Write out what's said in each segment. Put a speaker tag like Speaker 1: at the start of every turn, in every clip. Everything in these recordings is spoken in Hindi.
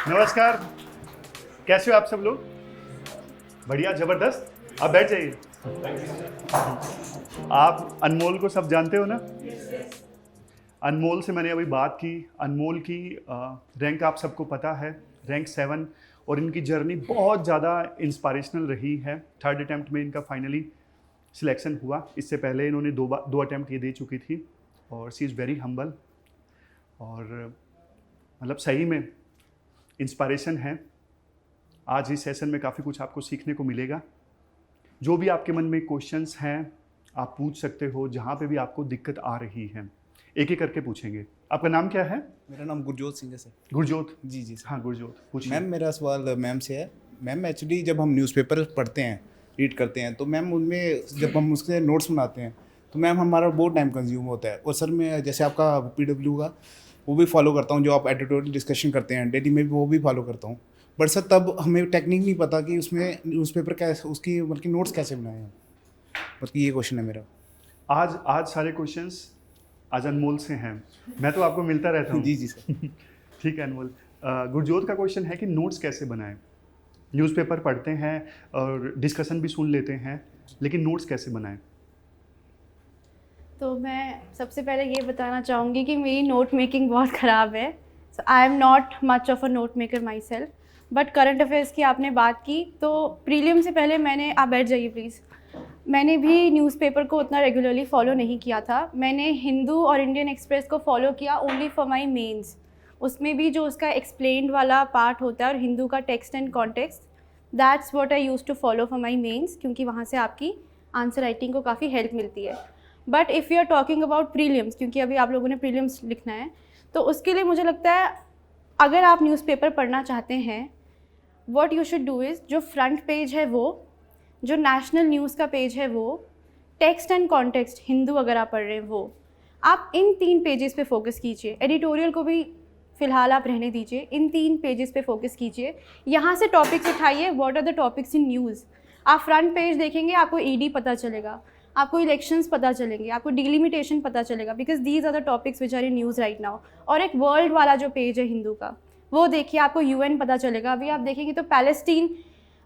Speaker 1: नमस्कार, कैसे हो आप सब लोग? बढ़िया, जबरदस्त। आप बैठ जाइए। आप अनमोल को सब जानते हो ना? अनमोल से मैंने अभी बात की। अनमोल की रैंक आप सबको पता है, रैंक 7, और इनकी जर्नी बहुत ज़्यादा इंस्पायरेशनल रही है। थर्ड अटैम्प्ट में इनका फाइनली सिलेक्शन हुआ। इससे पहले इन्होंने दो अटैम्प्ट ये दे चुकी थी, और शी इज़ वेरी हम्बल, और मतलब सही में इंस्पायरेशन है। आज इस सेशन में काफ़ी कुछ आपको सीखने को मिलेगा। जो भी आपके मन में क्वेश्चंस हैं आप पूछ सकते हो, जहाँ पे भी आपको दिक्कत आ रही है। एक एक करके पूछेंगे। आपका नाम क्या है?
Speaker 2: मेरा नाम गुरजोत सिंह है सर।
Speaker 1: गुरजोत?
Speaker 2: जी जी सर।
Speaker 1: हाँ गुरजोत, पूछिए।
Speaker 2: मैम मेरा सवाल मैम से है। मैम एक्चुअली जब हम न्यूज़पेपर पढ़ते हैं, रीड करते हैं, तो मैम उनमें जब हम उसके नोट्स बनाते हैं तो मैम हमारा बहुत टाइम कंज्यूम होता है। और सर मैं जैसे आपका PW का वो भी फॉलो करता हूँ, जो आप एडिटोरियल डिस्कशन करते हैं डेली में भी, वो भी फॉलो करता हूँ। बट सर तब हमें टेक्निक नहीं पता कि उसमें न्यूज़पेपर कैसे, उसकी मतलब नोट्स कैसे बनाए हैं। मतलब ये क्वेश्चन है मेरा।
Speaker 1: आज सारे क्वेश्चंस आज अनमोल से हैं। मैं तो आपको मिलता रहता हूँ।
Speaker 2: जी जी सर।
Speaker 1: ठीक है अनमोल। गुरजोत का क्वेश्चन है कि नोट्स कैसे बनाएं। न्यूज़पेपर पढ़ते हैं और डिस्कशन भी सुन लेते हैं, लेकिन नोट्स कैसे बनाएं?
Speaker 3: तो मैं सबसे पहले ये बताना चाहूँगी कि मेरी नोट मेकिंग बहुत ख़राब है। So I am not much of a note maker myself. But current affairs की आपने बात की, तो प्रीलियम से पहले आप बैठ जाइए प्लीज़। मैंने भी न्यूज़पेपर को उतना रेगुलरली फॉलो नहीं किया था। मैंने हिंदू और इंडियन एक्सप्रेस को फॉलो किया ओनली फॉर माई मेंस। उसमें भी जो उसका एक्सप्लेन्ड वाला पार्ट होता है और हिंदू का text and context, that's what I use to follow for my mains, क्योंकि वहाँ से आपकी आंसर राइटिंग को काफ़ी हेल्प मिलती है। But if you are talking about prelims, क्योंकि अभी आप लोगों ने प्रीलियम्स लिखना है, तो उसके लिए मुझे लगता है अगर आप न्यूज़पेपर पढ़ना चाहते हैं, what you should do is, जो फ्रंट पेज है वो, जो नेशनल न्यूज़ का पेज है वो, टेक्स्ट एंड कॉन्टेक्स्ट हिंदू अगर आप पढ़ रहे हैं वो, आप इन 3 पेजेस पे फोकस कीजिए। एडिटोरियल को भी फ़िलहाल आप रहने दीजिए, इन 3 पेजेस पे फोकस कीजिए। यहाँ से टॉपिक्स उठाइए, what are the topics in news. आप फ्रंट पेज देखेंगे, आपको ED पता चलेगा, आपको इलेक्शंस पता चलेंगे, आपको डिलिमिटेशन पता चलेगा, because these are the topics which are in news right now. और एक वर्ल्ड वाला जो पेज है हिंदू का, वो देखिए, आपको UN पता चलेगा। अभी आप देखेंगे तो पैलेस्टीन,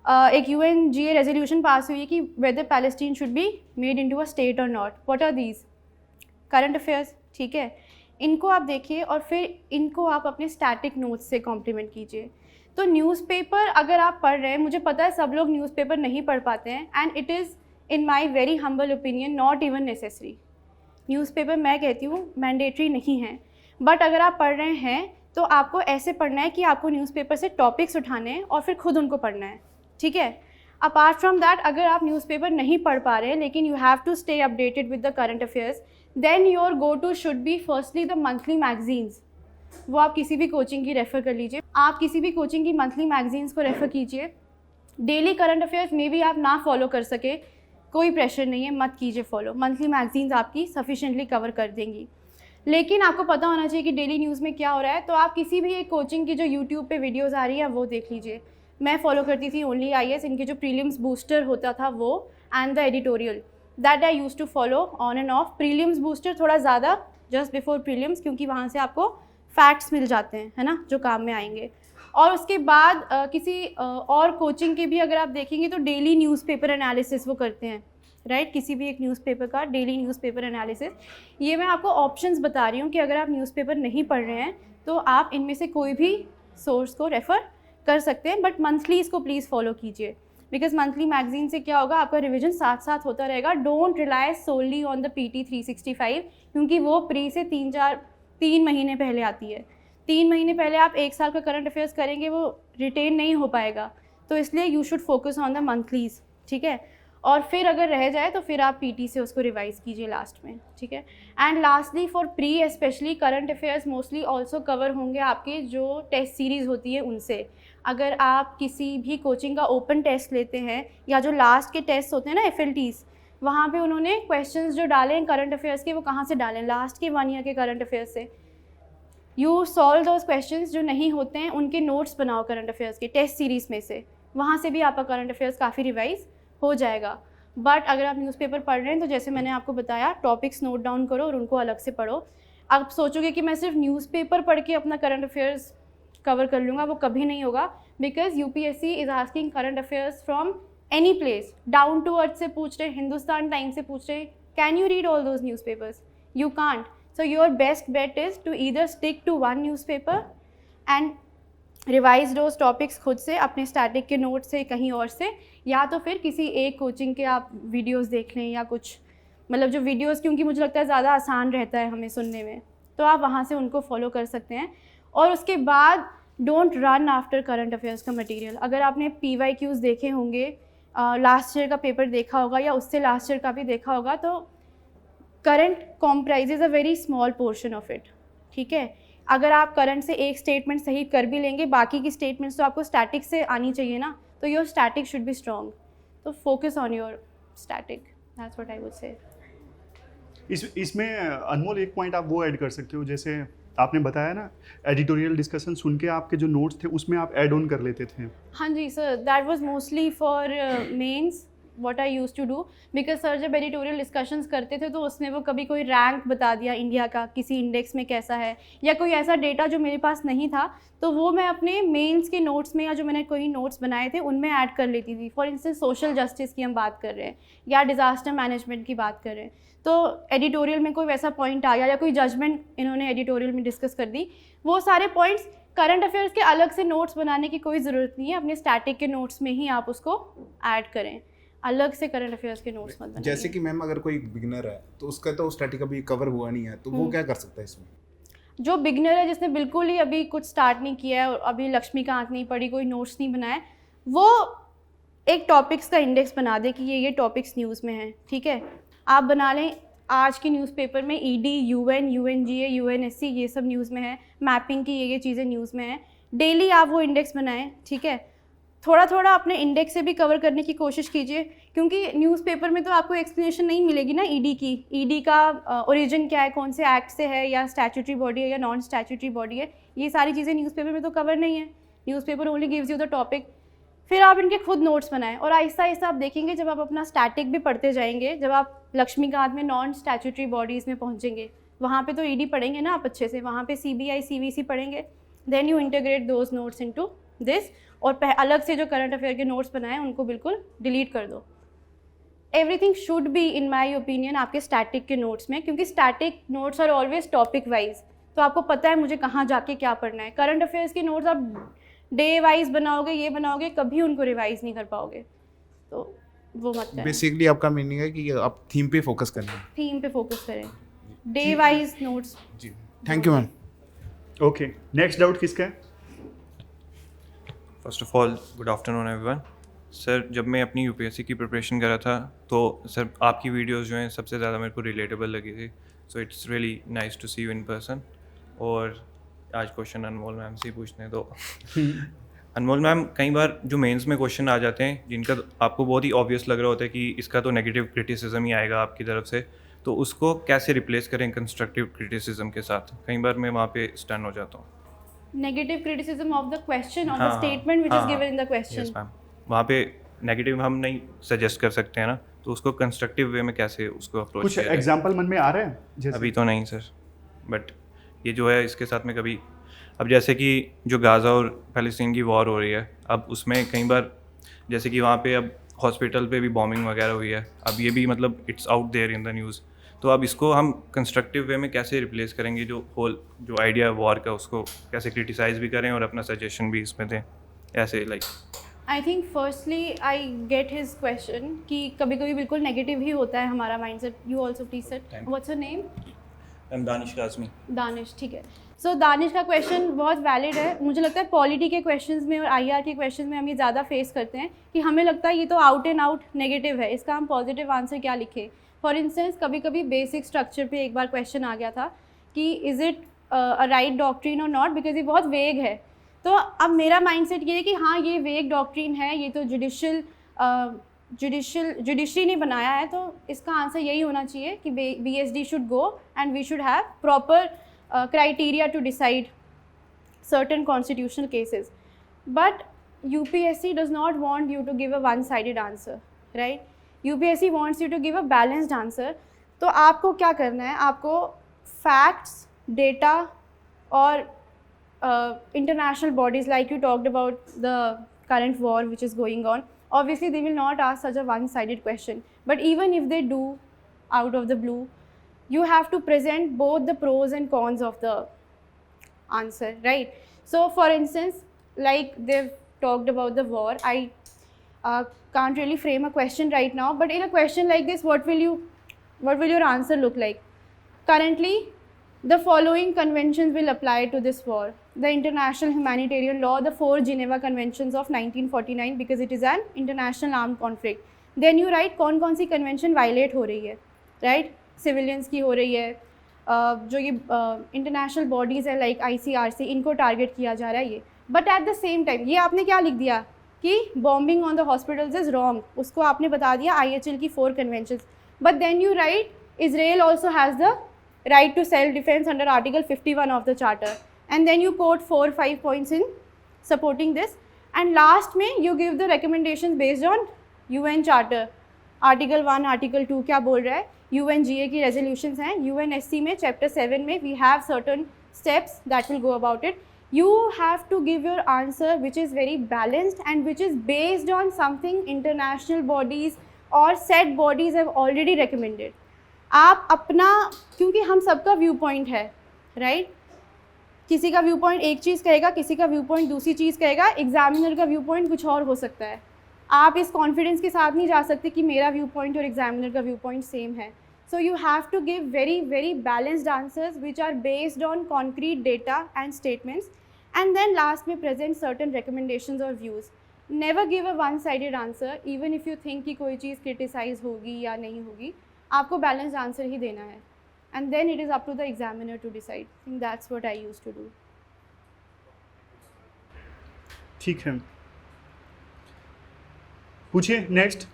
Speaker 3: एक UNGA रेजोल्यूशन पास हुई है कि whether Palestine should be made into a state और not. What are these? Current affairs, ठीक है। इनको आप देखिए और फिर इनको आप अपने स्टैटिक नोट्स से कॉम्प्लीमेंट कीजिए। तो न्यूज़पेपर अगर आप पढ़ रहे हैं, मुझे पता है सब लोग न्यूज़पेपर नहीं पढ़ पाते हैं, and it is in my very humble opinion not even necessary. Newspaper मैं कहती हूँ मैंडेटरी नहीं है, बट अगर आप पढ़ रहे हैं तो आपको ऐसे पढ़ना है कि आपको न्यूज़पेपर से टॉपिक्स उठाने हैं और फिर खुद उनको पढ़ना है, ठीक है। अपार्ट फ्रॉम दैट, अगर आप न्यूज़पेपर नहीं पढ़ पा रहे हैं लेकिन you have to stay updated with the current affairs, then your go to should be firstly the monthly magazines. वो आप किसी भी कोचिंग की रेफ़र कर लीजिए, आप किसी भी कोचिंग की मंथली मैगजीन्स को रेफ़र कीजिए। डेली करंट अफेयर्स में भी आप ना फॉलो कर सके, कोई प्रेशर नहीं है, मत कीजिए फॉलो। मंथली मैगजीन्स आपकी सफिशेंटली कवर कर देंगी। लेकिन आपको पता होना चाहिए कि डेली न्यूज़ में क्या हो रहा है, तो आप किसी भी एक कोचिंग की जो यूट्यूब पे वीडियोज़ आ रही है वो देख लीजिए। मैं फॉलो करती थी ओनली IAS, इनके जो प्रीलिम्स बूस्टर होता था वो, and the editorial, that I use to follow on and off. Prelims booster थोड़ा ज़्यादा जस्ट बिफोर प्रीलिम्स, क्योंकि वहाँ से आपको फैक्ट्स मिल जाते हैं, है ना, जो काम में आएंगे। और उसके बाद किसी और कोचिंग के भी अगर आप देखेंगे तो डेली न्यूज़पेपर एनालिसिस वो करते हैं, राइट। किसी भी एक न्यूज़पेपर का डेली न्यूज़पेपर एनालिसिस। ये मैं आपको ऑप्शंस बता रही हूँ कि अगर आप न्यूज़पेपर नहीं पढ़ रहे हैं तो आप इनमें से कोई भी सोर्स को रेफ़र कर सकते हैं, बट मंथली इसको प्लीज़ फॉलो कीजिए, बिकॉज मंथली मैगजीन से क्या होगा, आपका रिविजन साथ साथ होता रहेगा। Don't rely solely on the PT 365, क्योंकि वो प्री से 3 महीने पहले आती है। 3 महीने पहले आप 1 साल का करंट अफेयर्स करेंगे, वो रिटेन नहीं हो पाएगा। तो इसलिए you should focus on the monthlies, ठीक है। और फिर अगर रह जाए तो फिर आप PT से उसको रिवाइज़ कीजिए लास्ट में, ठीक है। And lastly for pre specially current affairs mostly also cover होंगे आपके जो टेस्ट सीरीज़ होती है उनसे। अगर आप किसी भी कोचिंग का ओपन टेस्ट लेते हैं या जो लास्ट के टेस्ट होते हैं ना FLTs, वहाँ पे उन्होंने क्वेश्चंस जो डाले हैं करंट अफेयर्स के, वो कहाँ से डालें, लास्ट के 1 ईयर के करंट अफेयर्स से। यू सॉल्व दोज क्वेश्चंस, जो नहीं होते हैं उनके नोट्स बनाओ करंट अफेयर्स के टेस्ट सीरीज़ में से, वहाँ से भी आपका करंट अफेयर्स काफ़ी रिवाइज हो जाएगा। बट अगर आप न्यूज़पेपर पढ़ रहे हैं तो जैसे मैंने आपको बताया, टॉपिक्स नोट डाउन करो और उनको अलग से पढ़ो। आप सोचोगे कि मैं सिर्फ न्यूज़पेपर पढ़ के अपना करंट अफेयर्स कवर कर लूँगा, वो कभी नहीं होगा, because UPSC is asking current affairs from any place, Down To Earth से पूछ रहे, हिंदुस्तान टाइम्स से पूछ रहे, can you read all those news papers? You can't. So your best bet is to either stick to one news paper and revise रोज टॉपिक्स खुद से, अपने स्टैटिक के नोट से, कहीं और से, या तो फिर किसी एक कोचिंग के आप वीडियोस देख लें या कुछ, मतलब जो वीडियोस, क्योंकि मुझे लगता है ज़्यादा आसान रहता है हमें सुनने में, तो आप वहाँ से उनको फॉलो कर सकते हैं. और उसके बाद don't run after current affairs का मटेरियल. अगर आपने PYQs देखे होंगे, लास्ट ईयर का पेपर देखा होगा या उससे लास्ट ईयर का भी देखा होगा, तो current comprises a very small portion of it. ठीक है, अगर आप करंट से एक स्टेटमेंट सही कर भी लेंगे, बाकी की स्टेटमेंट्स तो आपको स्टैटिक से आनी चाहिए ना, तो your static should be strong. तो focus on your static, that's what I would say.
Speaker 1: इसमें अनमोल एक पॉइंट आप वो ऐड कर सकते हो, जैसे आपने बताया ना एडिटोरियल डिस्कशन सुन के आपके जो नोट्स थे उसमें आप ऐड ऑन कर लेते थे.
Speaker 3: हाँ जी sir, that was mostly for mains what I used to do, because sir जब एडिटोरियल डिस्कशंस करते थे तो उसमें वो कभी कोई रैंक बता दिया इंडिया का, किसी इंडेक्स में कैसा है, या कोई ऐसा डेटा जो मेरे पास नहीं था, तो वो मैं अपने मेंस के नोट्स में या जो मैंने कोई नोट्स बनाए थे उनमें ऐड कर लेती थी. फॉर इंस्टेंस सोशल जस्टिस की हम बात कर रहे हैं या डिज़ास्टर मैनेजमेंट की बात कर रहे हैं, तो एडिटोरियल में कोई वैसा पॉइंट आ गया या कोई जजमेंट इन्होंने एडिटोरियल में डिस्कस कर दी, वो सारे पॉइंट्स करंट अफेयर्स के अलग से नोट्स बनाने की कोई ज़रूरत नहीं है, अपने स्टैटिक के नोट्स में ही आप उसको ऐड करें, अलग से करंट अफेयर्स के नोट्स मत बनाइए.
Speaker 2: जैसे कि मैम अगर कोई बिगिनर है तो उसका तो स्टैटिक अभी कवर हुआ नहीं है, तो वो क्या कर सकता है इसमें?
Speaker 3: जो बिगनर है, जिसने बिल्कुल ही अभी कुछ स्टार्ट नहीं किया है और अभी लक्ष्मीकांत नहीं पढ़ी, कोई नोट्स नहीं बनाए, वो एक टॉपिक्स का इंडेक्स बना दे कि ये टॉपिक्स न्यूज़ में हैं. ठीक है, आप बना लें आज की न्यूज़पेपर में ED, UN, UNGA, UNSC ये सब न्यूज़ में है, मैपिंग की ये चीज़ें न्यूज़ में हैं. डेली आप वो इंडेक्स बनाएं. ठीक है, थोड़ा थोड़ा अपने इंडेक्स से भी कवर करने की कोशिश कीजिए, क्योंकि न्यूज़पेपर में तो आपको एक्सप्लेनेशन नहीं मिलेगी ना ED की. ED का ओरिजिन क्या है, कौन से एक्ट से है, या स्टैट्यूटरी बॉडी है या नॉन स्टैट्यूटरी बॉडी है, ये सारी चीज़ें न्यूज़पेपर में तो कवर नहीं है. Newspaper only gives you the topic. फिर आप इनके खुद नोट्स बनाएं और आहिस्ता आहिस्ता आप देखेंगे जब आप अपना स्टैटिक भी पढ़ते जाएंगे, जब आप लक्ष्मीकांत में नॉन स्टैट्यूटरी बॉडीज़ में पहुँचेंगे, वहाँ पे तो ED पढ़ेंगे ना आप अच्छे से, वहाँ पे CBI CVC पढ़ेंगे, then you integrate those notes into this. और अलग से जो करंट अफेयर के नोट्स बनाए उनको बिल्कुल डिलीट कर दो. Everything should be in my opinion आपके स्टैटिक के नोट्स में, क्योंकि static notes are always topic wise, तो आपको पता है मुझे कहाँ जाके क्या पढ़ना है. करंट अफेयर्स के नोट्स आप डे वाइज बनाओगे, ये बनाओगे, कभी उनको रिवाइज नहीं कर पाओगे, तो वो मत करें.
Speaker 2: बेसिकली आपका मीनिंग है कि आप थीम पे फोकस करें.
Speaker 3: थीम पे फोकस करें, डे वाइज नोट्स.
Speaker 2: जी, thank you ma'am.
Speaker 1: Okay, next doubt किसका है?
Speaker 4: First of all good afternoon everyone. Sir जब मैं अपनी यूपीएससी की प्रिपरेशन कर रहा था तो सर आपकी वीडियोस जो हैं सबसे ज़्यादा मेरे को रिलेटेबल लगी थी, so it's really nice to see you in person. और आज क्वेश्चन अनमोल मैम से ही पूछने दो. अनमोल मैम, कई बार जो मेंस में क्वेश्चन आ जाते हैं जिनका आपको बहुत ही ऑब्वियस लग रहा होता है कि इसका तो नेगेटिव क्रिटिसिज्म ही आएगा आपकी तरफ से, तो उसको कैसे रिप्लेस करें कंस्ट्रक्टिव क्रिटिसिज्म के साथ? कई बार मैं वहाँ पे स्टन हो जाता हूँ.
Speaker 3: Negative criticism of the question, of the statement which is given in the question.
Speaker 4: Yes ma'am, वहाँ पे नेगेटिव हम नहीं सजेस्ट कर सकते हैं ना, तो उसको कंस्ट्रक्टिव वे में कैसे उसको अप्रोच
Speaker 1: कुछ
Speaker 4: किया जाए?
Speaker 1: एग्जांपल मन में आ रहे हैं जैसे?
Speaker 4: अभी तो नहीं सर, बट ये जो है इसके साथ में कभी, अब जैसे कि जो गाज़ा और फ़लस्तीन की वॉर हो रही है, अब उसमें कई बार जैसे कि वहाँ पे अब हॉस्पिटल पे भी बॉम्बिंग वगैरह हुई है, अब ये भी मतलब it's out there in the news, तो अब इसको हम कंस्ट्रक्टिव वे में कैसे रिप्लेस करेंगे? जो होल जो आइडिया है वॉर का, उसको कैसे क्रिटिसाइज़ भी करें और अपना सजेशन भी इसमें दें, ऐसे like.
Speaker 3: I think firstly I get his question कि कभी कभी बिल्कुल नेगेटिव ही होता है हमारा mindset. You also please set what's your name?
Speaker 4: I am Danish Kazmi.
Speaker 3: Danish, ठीक है. सो दानिश का क्वेश्चन बहुत वैलिड है. मुझे लगता है पॉलिटी के क्वेश्चंस में और IR के क्वेश्चन में हम ये ज़्यादा फेस करते हैं कि हमें लगता है ये तो आउट एंड आउट नेगेटिव है, इसका हम पॉजिटिव आंसर क्या लिखें. फॉर इंस्टेंस कभी कभी बेसिक स्ट्रक्चर पे एक बार क्वेश्चन आ गया था कि is it a right doctrine और नॉट, बिकॉज ये बहुत वेग है. तो अब मेरा माइंडसेट ये है कि हाँ ये वेग डॉक्ट्रिन है, ये तो जुडिशरी ने बनाया है, तो इसका आंसर यही होना चाहिए कि BSD should go and we should have proper criteria to decide certain constitutional cases. But UPSC does not want you to give a one-sided answer, right? UPSC wants you to give a balanced answer. तो आपको क्या करना है? आपको facts, data और international bodies, like you talked about the current war which is going on, obviously they will not ask such a one-sided question. But even if they do, out of the blue, you have to present both the pros and cons of the answer, right? So for instance, like they've talked about the war, I can't really frame a question right now, but in a question like this, what will your answer look like? Currently, the following conventions will apply to this war: the international humanitarian law, the 4 Geneva Conventions of 1949, because it is an international armed conflict. Then you write कौन सी convention violate हो रही है, right? Civilians की हो रही है, जो ये इंटरनेशनल बॉडीज़ है लाइक ICRC, इनको टारगेट किया जा रहा है ये. But at the same time ये आपने क्या लिख दिया कि bombing on the hospitals is wrong, उसको आपने बता दिया IHL की 4 conventions. But then you write Israel also has the right to self-defense under Article 51 of the Charter, and then you quote 4-5 points in supporting this, and last में you give the recommendations based on UN Charter, Article 1, Article 2 क्या बोल रहा है, UNGA की resolutions हैं, UNSC में Chapter 7 में we have certain steps that will go about it. You have to give your answer which is very balanced and which is based on something international bodies or set bodies have already recommended. आप अपना, क्योंकि हम सबका व्यू पॉइंट है, राइट? किसी का व्यू पॉइंट एक चीज़ कहेगा, किसी का व्यू पॉइंट दूसरी चीज़ कहेगा, एग्जामिनर का व्यू पॉइंट कुछ और हो सकता है. आप इस कॉन्फिडेंस के साथ नहीं जा सकते कि मेरा व्यू पॉइंट और एग्जामिनर का व्यू पॉइंट सेम है. So you have to give very very balanced answers which are based on concrete data and statements, and then last में प्रेजेंट सर्टन रिकमेंडेशंस और views. Never give a one sided answer even if you think कि कोई चीज़ क्रिटिसाइज होगी या नहीं होगी. आपको बैलेंस्ड आंसर ही देना है, and then it is up to the examiner to decide. Think that's what I used to do.
Speaker 1: ठीक है, पूछिए next.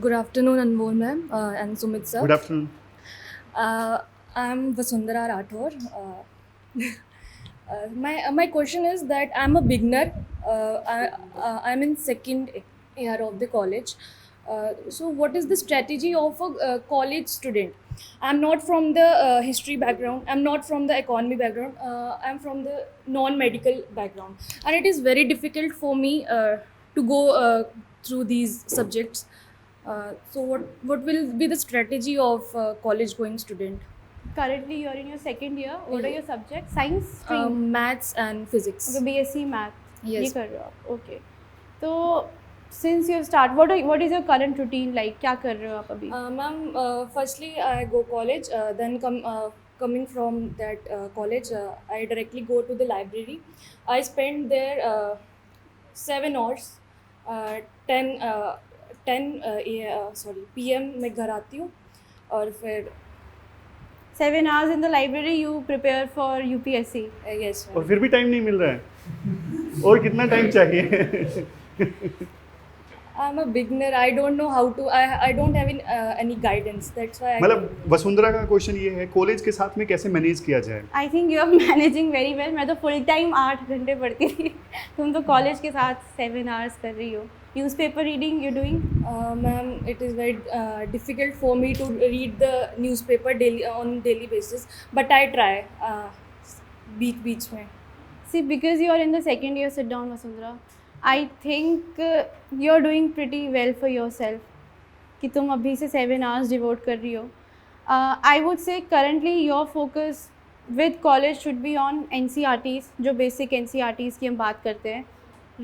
Speaker 5: Good afternoon, Anmol ma'am and Sumit sir.
Speaker 1: Good afternoon.
Speaker 5: I'm Vasundhara Rathore. My question is that I'm a beginner. I'm in second year of the college. So what is the strategy of a college student? I'm not from the history background. I'm not from the economy background. I'm from the non-medical background, and it is very difficult for me to go through these subjects. So what will be the strategy of college going student?
Speaker 3: Currently you are in your second year. What are your subjects? Science stream?
Speaker 5: Maths and physics.
Speaker 3: Okay, BSc math.
Speaker 5: Yes.
Speaker 3: ये कर रहे हो आप. Okay. तो since you start, what is your current routine like? क्या कर रहे हो आप अभी?
Speaker 5: Ma'am, firstly I go college, then coming from that college, I directly go to the library. I spend there 7 hours. 10 PM मैं घर आती हूँ और फिर
Speaker 3: 7 hours in the library you prepare for UPSC.
Speaker 5: yes
Speaker 1: और फिर भी टाइम नहीं मिल रहा है, और कितना टाइम चाहिए?
Speaker 5: I'm a beginner. I don't know how to. I don't have any guidance. That's why.
Speaker 1: मतलब वसुंधरा का क्वेश्चन ये है, कॉलेज के साथ में कैसे मैनेज किया जाए?
Speaker 3: I think you are managing very well. मैं तो फुल टाइम 8 घंटे पढ़ती थी. तुम तो कॉलेज के साथ 7 hours कर रही हो. Newspaper reading you doing?
Speaker 5: Ma'am, it is very difficult for me to read the newspaper on daily basis. But I try. Beach में.
Speaker 3: See, because you are in the second year, sit down, Vasundhara. I think you are doing pretty well for yourself. कि तुम अभी से 7 hours devote कर रही हो. I would say currently your focus with college should be on NCERTs, जो basic NCERTs की हम बात करते हैं,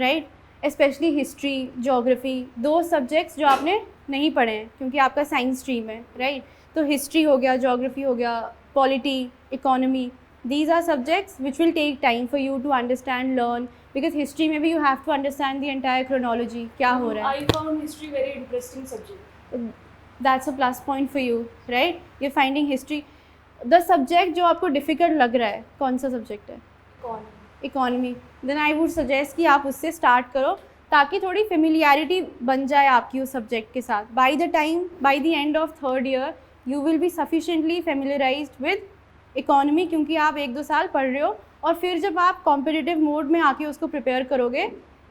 Speaker 3: right? Especially history, geography, दो subjects जो आपने नहीं पढ़े हैं क्योंकि आपका science stream है, right? तो history हो गया, geography हो गया, polity, economy. These are subjects which will take time for you to understand, learn. Because history में भी you have to understand the entire chronology. क्या हो रहा है?
Speaker 5: I found history very interesting subject.
Speaker 3: That's a plus point for you, right? You're finding history. The subject जो आपको difficult लग रहा है, कौन सा subject है? Economy. Then I would suggest कि आप उससे start करो ताकि थोड़ी familiarity बन जाए आपकी उस subject के साथ. By the end of third year, you will be sufficiently familiarized with economy क्योंकि आप 1-2 साल पढ़ रहे हो, और फिर जब आप कॉम्पिटिटिव मोड में आके उसको प्रिपेयर करोगे,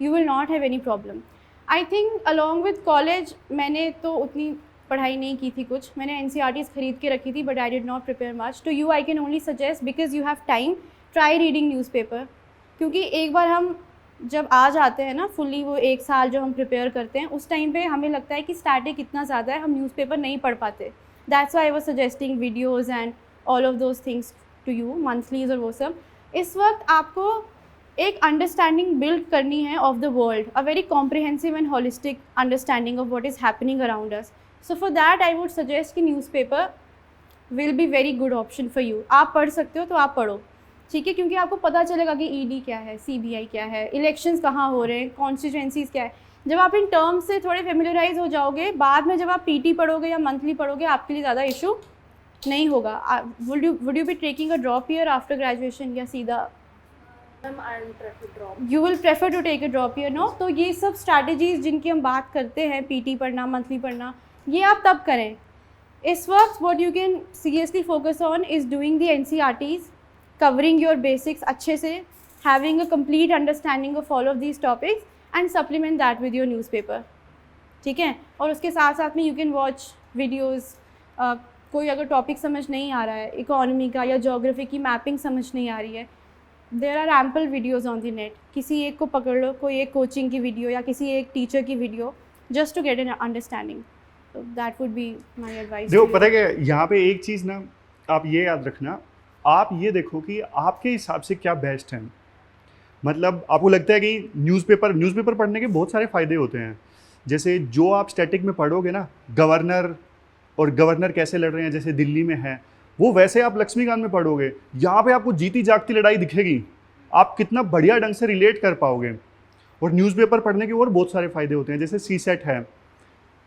Speaker 3: you will not have any problem. I think along with college मैंने तो उतनी पढ़ाई नहीं की थी कुछ, मैंने NCERTs खरीद के रखी थी, but I did not prepare much. To you I can only suggest because you have time try reading newspaper, क्योंकि एक बार हम जब आ जाते हैं ना फुल्ली, वो 1 साल जो हम प्रिपेयर करते हैं उस टाइम पे हमें लगता है कि स्टैटिक इतना ज़्यादा है, हम न्यूज़पेपर नहीं पढ़ पाते. That's why I was suggesting videos and all of those things to you, monthlies और वो सब. इस वक्त आपको एक अंडरस्टैंडिंग बिल्ड करनी है of the world, a very comprehensive and holistic understanding of what is happening around us. So for that I would suggest कि newspaper will be very good option for you. आप पढ़ सकते हो तो आप पढ़ो, ठीक है, क्योंकि आपको पता चलेगा कि ईडी क्या है, सीबीआई क्या है, इलेक्शंस कहाँ हो रहे हैं, कॉन्स्टिट्यूएंसीज क्या है. जब आप इन टर्म्स से थोड़े फेमिलियराइज हो जाओगे, बाद में जब आप पीटी पढ़ोगे या मंथली पढ़ोगे, आपके लिए ज़्यादा इशू नहीं होगा. Would you be taking a drop year after graduation या सीधा?
Speaker 5: I'll prefer drop.
Speaker 3: You will prefer to take a drop year, no? तो ये सब स्ट्रैटेजीज जिनकी हम बात करते हैं, पीटी पढ़ना, मंथली पढ़ना, ये आप तब करें. इस वक्त what you can seriously focus on is doing the NCERTs, covering your basics अच्छे से, having a complete understanding of all of these topics and supplement that with your newspaper, ठीक है. और उसके साथ साथ में यू कैन वॉच वीडियोज़. कोई अगर टॉपिक समझ नहीं आ रहा है, इकोनॉमी का या जोग्राफी की मैपिंग समझ नहीं आ रही है, there are ample videos on the net. किसी एक को पकड़ लो, कोई एक कोचिंग की वीडियो या किसी एक टीचर की video, just to get an understanding. So that would be my advice.
Speaker 1: देखो पता है क्या, यहाँ पे एक चीज़ ना आप ये याद रखना, आप ये देखो कि आपके हिसाब से क्या बेस्ट है. मतलब आपको लगता है कि न्यूज़पेपर पढ़ने के बहुत सारे फ़ायदे होते हैं. जैसे जो आप स्टैटिक में पढ़ोगे ना, गवर्नर कैसे लड़ रहे हैं, जैसे दिल्ली में है, वो वैसे आप लक्ष्मीकांत में पढ़ोगे. यहाँ पे आपको जीती जागती लड़ाई दिखेगी, आप कितना बढ़िया ढंग से रिलेट कर पाओगे. और न्यूज़पेपर पढ़ने के और बहुत सारे फ़ायदे होते हैं. जैसे सीसेट है,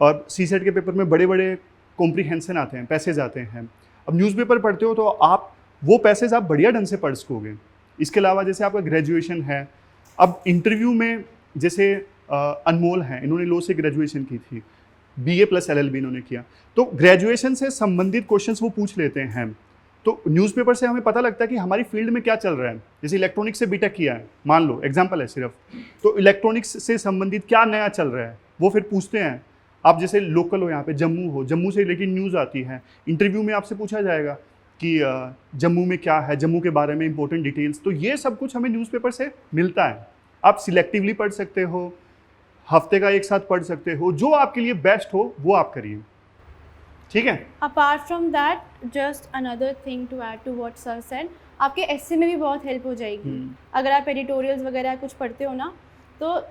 Speaker 1: और सीसेट के पेपर में बड़े बड़े कॉम्प्रीहेंशन आते हैं, पैसेज आते हैं. अब न्यूज़पेपर पढ़ते हो तो आप वो पैसेज आप बढ़िया ढंग से पढ़ सकोगे. इसके अलावा जैसे आपका ग्रेजुएशन है, अब इंटरव्यू में जैसे अनमोल हैं, इन्होंने लॉ से ग्रेजुएशन की थी, BA + LLB इन्होंने किया, तो ग्रेजुएशन से संबंधित क्वेश्चंस वो पूछ लेते हैं. तो न्यूज़पेपर से हमें पता लगता है कि हमारी फील्ड में क्या चल रहा है. जैसे इलेक्ट्रॉनिक्स से बीटेक किया है, मान लो एग्जाम्पल है सिर्फ, तो इलेक्ट्रॉनिक्स से संबंधित क्या नया चल रहा है वो फिर पूछते हैं. आप जैसे लोकल हो, यहाँ पे जम्मू से लेकिन न्यूज़ आती है, इंटरव्यू में आपसे पूछा जाएगा कि जम्मू में क्या है, जम्मू के बारे में इंपॉर्टेंट डिटेल्स. तो ये सब कुछ हमें न्यूज़पेपर से मिलता है. आप सिलेक्टिवली पढ़ सकते हो, हफ्ते का एक साथ पढ़ सकते हो, जो आपके लिए बेस्ट हो वो आप करिए, ठीक है.
Speaker 3: Apart from that, just another thing to add to what sir said, आपके एस्से में भी बहुत हेल्प हो जाएगी. अगर आप एडिटोरियल्स वगैरह कुछ पढ़ते हो ना, तो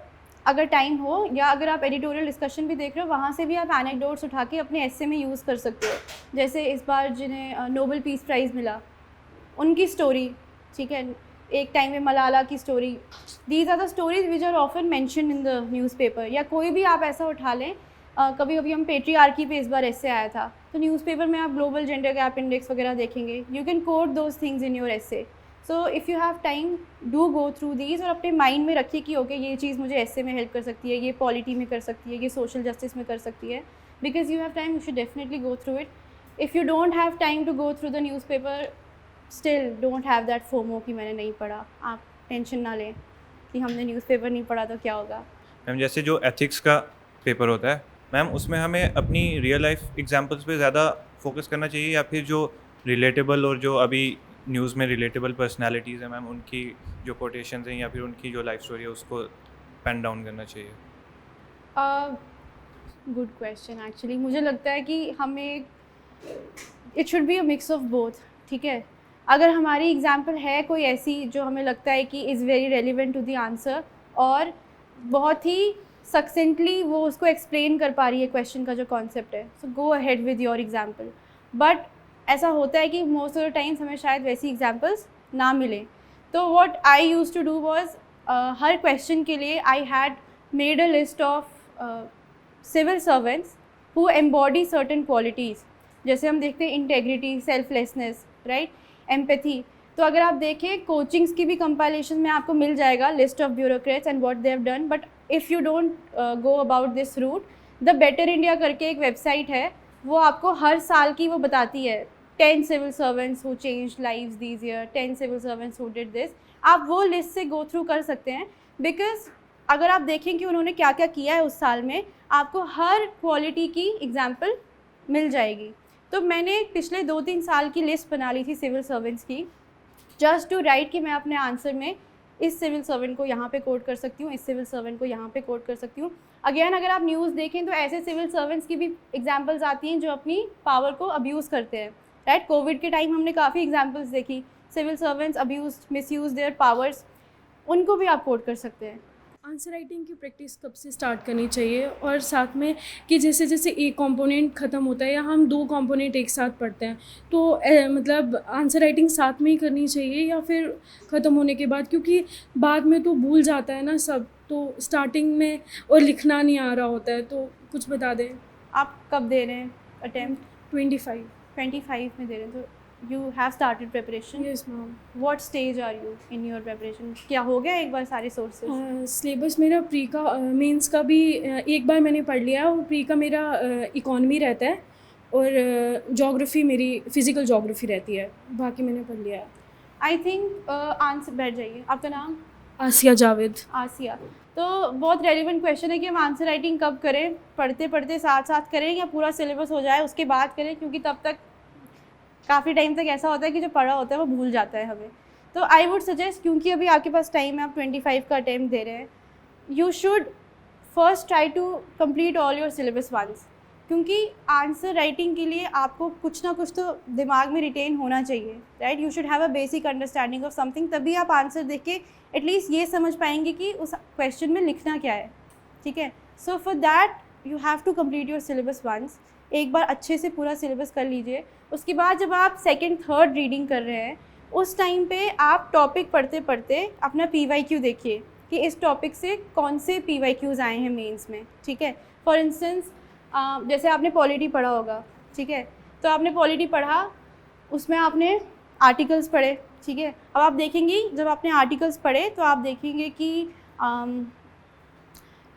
Speaker 3: अगर टाइम हो, या अगर आप एडिटोरियल डिस्कशन भी देख रहे हो, वहाँ से भी आप एनेक्डोट्स उठा के अपने एस्से में यूज़ कर सकते हो. जैसे इस बार जिन्हें नोबेल पीस प्राइज़ मिला, उनकी स्टोरी, ठीक है, एक टाइम में मलाला की story, these are the stories which are often mention in the newspaper. या कोई भी आप ऐसा उठा लें, कभी कभी हम पेट्रियार्की पे इस बार ऐसे आया था, तो न्यूज़पेपर में आप ग्लोबल जेंडर गैप इंडेक्स वगैरह देखेंगे. You can coat those things in your essay. So if you have time, do go through these, और अपने माइंड में रखिए कि ओके ये चीज़ मुझे एस्से में हेल्प कर सकती है, ये पॉलिटी में कर सकती है, ये सोशल जस्टिस में कर सकती है. Because you have time, you should definitely go through it. If you don't have time to go through the newspaper, still don't have that FOMO कि मैंने नहीं पढ़ा. आप टेंशन ना लें कि हमने न्यूज़पेपर नहीं पढ़ा तो क्या होगा.
Speaker 4: मैम जैसे जो एथिक्स का पेपर होता है मैम, उसमें हमें अपनी रियल लाइफ एग्जांपल्स पे ज़्यादा फोकस करना चाहिए, या फिर जो रिलेटेबल और जो अभी न्यूज़ में रिलेटेबल पर्सनालिटीज़ हैं मैम, उनकी जो कोटेशंस हैं या फिर उनकी जो लाइफ स्टोरी है उसको पेन डाउन करना चाहिए?
Speaker 3: Good question. एक्चुअली मुझे लगता है कि हमें it should be a mix of both, ठीक है. अगर हमारी एग्जाम्पल है कोई ऐसी जो हमें लगता है कि is very relevant to the answer, और बहुत ही सक्सेंटली वो उसको एक्सप्लेन कर पा रही है क्वेश्चन का जो कॉन्सेप्ट है, so go ahead with your example. But ऐसा होता है कि मोस्ट ऑफ द टाइम्स हमें शायद वैसी एग्जाम्पल्स ना मिले. तो what I used to do was, हर क्वेश्चन के लिए I had made a list of civil servants who embody certain qualities. जैसे हम देखते हैं इंटेग्रिटी, सेल्फलेसनेस, राइट, एम्पैथी. तो अगर आप देखें कोचिंग्स की भी कंपाइलेशन में आपको मिल जाएगा list of bureaucrats and what they have done. But if you don't go about this route, the better India करके एक वेबसाइट है, वो आपको हर साल की वो बताती है 10 civil servants who change lives this year, 10 civil servants who did this. आप वो लिस्ट से गो थ्रू कर सकते हैं, बिकॉज अगर आप देखें कि उन्होंने क्या क्या किया है उस साल में, आपको हर क्वालिटी की एग्जाम्पल मिल जाएगी. तो मैंने पिछले 2-3 साल की लिस्ट बना ली थी सिविल सर्वेंट्स की, जस्ट टू राइट कि मैं अपने आंसर में इस सिविल सर्वेंट को यहाँ पे कोट कर सकती हूँ, इस सिविल सर्वेंट को यहाँ पे कोट कर सकती हूँ। अगेन अगर आप न्यूज़ देखें तो ऐसे सिविल सर्वेंट्स की भी एग्जांपल्स आती हैं जो अपनी पावर को अब्यूज़ करते हैं, राइट। कोविड के टाइम हमने काफ़ी एग्जांपल्स देखी, civil servants abuse misuse their powers, उनको भी आप कोट कर सकते हैं।
Speaker 5: आंसर राइटिंग की प्रैक्टिस कब से स्टार्ट करनी चाहिए, और साथ में कि जैसे जैसे एक कंपोनेंट ख़त्म होता है या हम 2 कंपोनेंट एक साथ पढ़ते हैं तो मतलब आंसर राइटिंग साथ में ही करनी चाहिए या फिर ख़त्म होने के बाद, क्योंकि बाद में तो भूल जाता है ना सब, तो स्टार्टिंग में और लिखना नहीं आ रहा होता है, तो कुछ बता दें।
Speaker 3: आप कब दे रहे हैं अटेम्प्ट?
Speaker 5: 25
Speaker 3: में दे रहे हैं, तो you have started preparation?
Speaker 5: Yes ma'am.
Speaker 3: What stage are you in your preparation? क्या हो गया एक बार सारे सोर्सेज?
Speaker 5: सिलेबस मेरा प्री का मेंस का भी एक बार मैंने पढ़ लिया, और प्री का मेरा इकोनॉमी रहता है और ज्योग्राफी मेरी फिज़िकल ज्योग्राफी रहती है, बाकी मैंने पढ़ लिया है।
Speaker 3: आई थिंक आंसर बैठ जाइए। आपका नाम?
Speaker 5: आसिया जावेद।
Speaker 3: आसिया। तो बहुत रेलिवेंट क्वेश्चन है कि हम आंसर राइटिंग कब करें, पढ़ते पढ़ते साथ साथ करें या पूरा सिलेबस हो जाए उसके बाद करें, क्योंकि तब तक काफ़ी टाइम तक ऐसा होता है कि जो पढ़ा होता है वो भूल जाता है हमें। तो आई वुड सजेस्ट, क्योंकि अभी आपके पास टाइम है, आप 25 का अटेम्प्ट दे रहे हैं, you should first try to complete all your syllabus once, क्योंकि आंसर राइटिंग के लिए आपको कुछ ना कुछ तो दिमाग में रिटेन होना चाहिए, right. You should have a basic understanding of something, तभी आप आंसर देख के एटलीस्ट ये समझ पाएंगे कि उस क्वेश्चन में लिखना क्या है, ठीक है। So for that you have to complete your syllabus once. एक बार अच्छे से पूरा सिलेबस कर लीजिए, उसके बाद जब आप सेकंड थर्ड रीडिंग कर रहे हैं उस टाइम पे आप टॉपिक पढ़ते पढ़ते अपना PYQ देखिए कि इस टॉपिक से कौन से PYQs आए हैं मेंस में, ठीक है। फॉर इंस्टेंस जैसे आपने पॉलिटी पढ़ा होगा, ठीक है, तो आपने पॉलिटी पढ़ा, उसमें आपने आर्टिकल्स पढ़े, ठीक है। अब आप देखेंगी जब आपने आर्टिकल्स पढ़े तो आप देखेंगे कि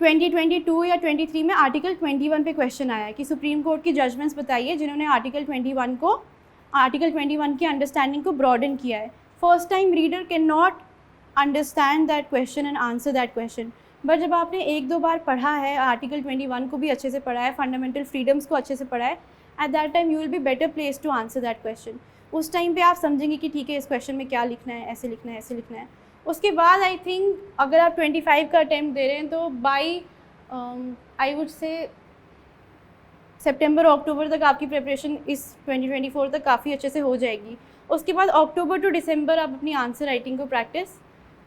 Speaker 3: 2022 या 23 में आर्टिकल 21 पे क्वेश्चन आया है कि सुप्रीम कोर्ट की जजमेंट्स बताइए जिन्होंने आर्टिकल 21 की अंडरस्टैंडिंग को ब्रॉडन किया है। First time reader can not understand that question and answer that question, but जब आपने 1-2 बार पढ़ा है, आर्टिकल 21 को भी अच्छे से पढ़ा है, फंडामेंटल फ्रीडम्स को अच्छे से पढ़ा है, at that time you will be better place to answer that question. उस टाइम पे आप समझेंगे कि ठीक है इस क्वेश्चन में क्या लिखना है, ऐसे लिखना है, ऐसे लिखना है। उसके बाद आई थिंक अगर आप 25 का अटेम्प्ट दे रहे हैं तो बाई आई वुड से सितंबर अक्टूबर तक आपकी प्रिपरेशन इस 2024 तक काफ़ी अच्छे से हो जाएगी। उसके बाद अक्टूबर टू दिसंबर आप अपनी आंसर राइटिंग को प्रैक्टिस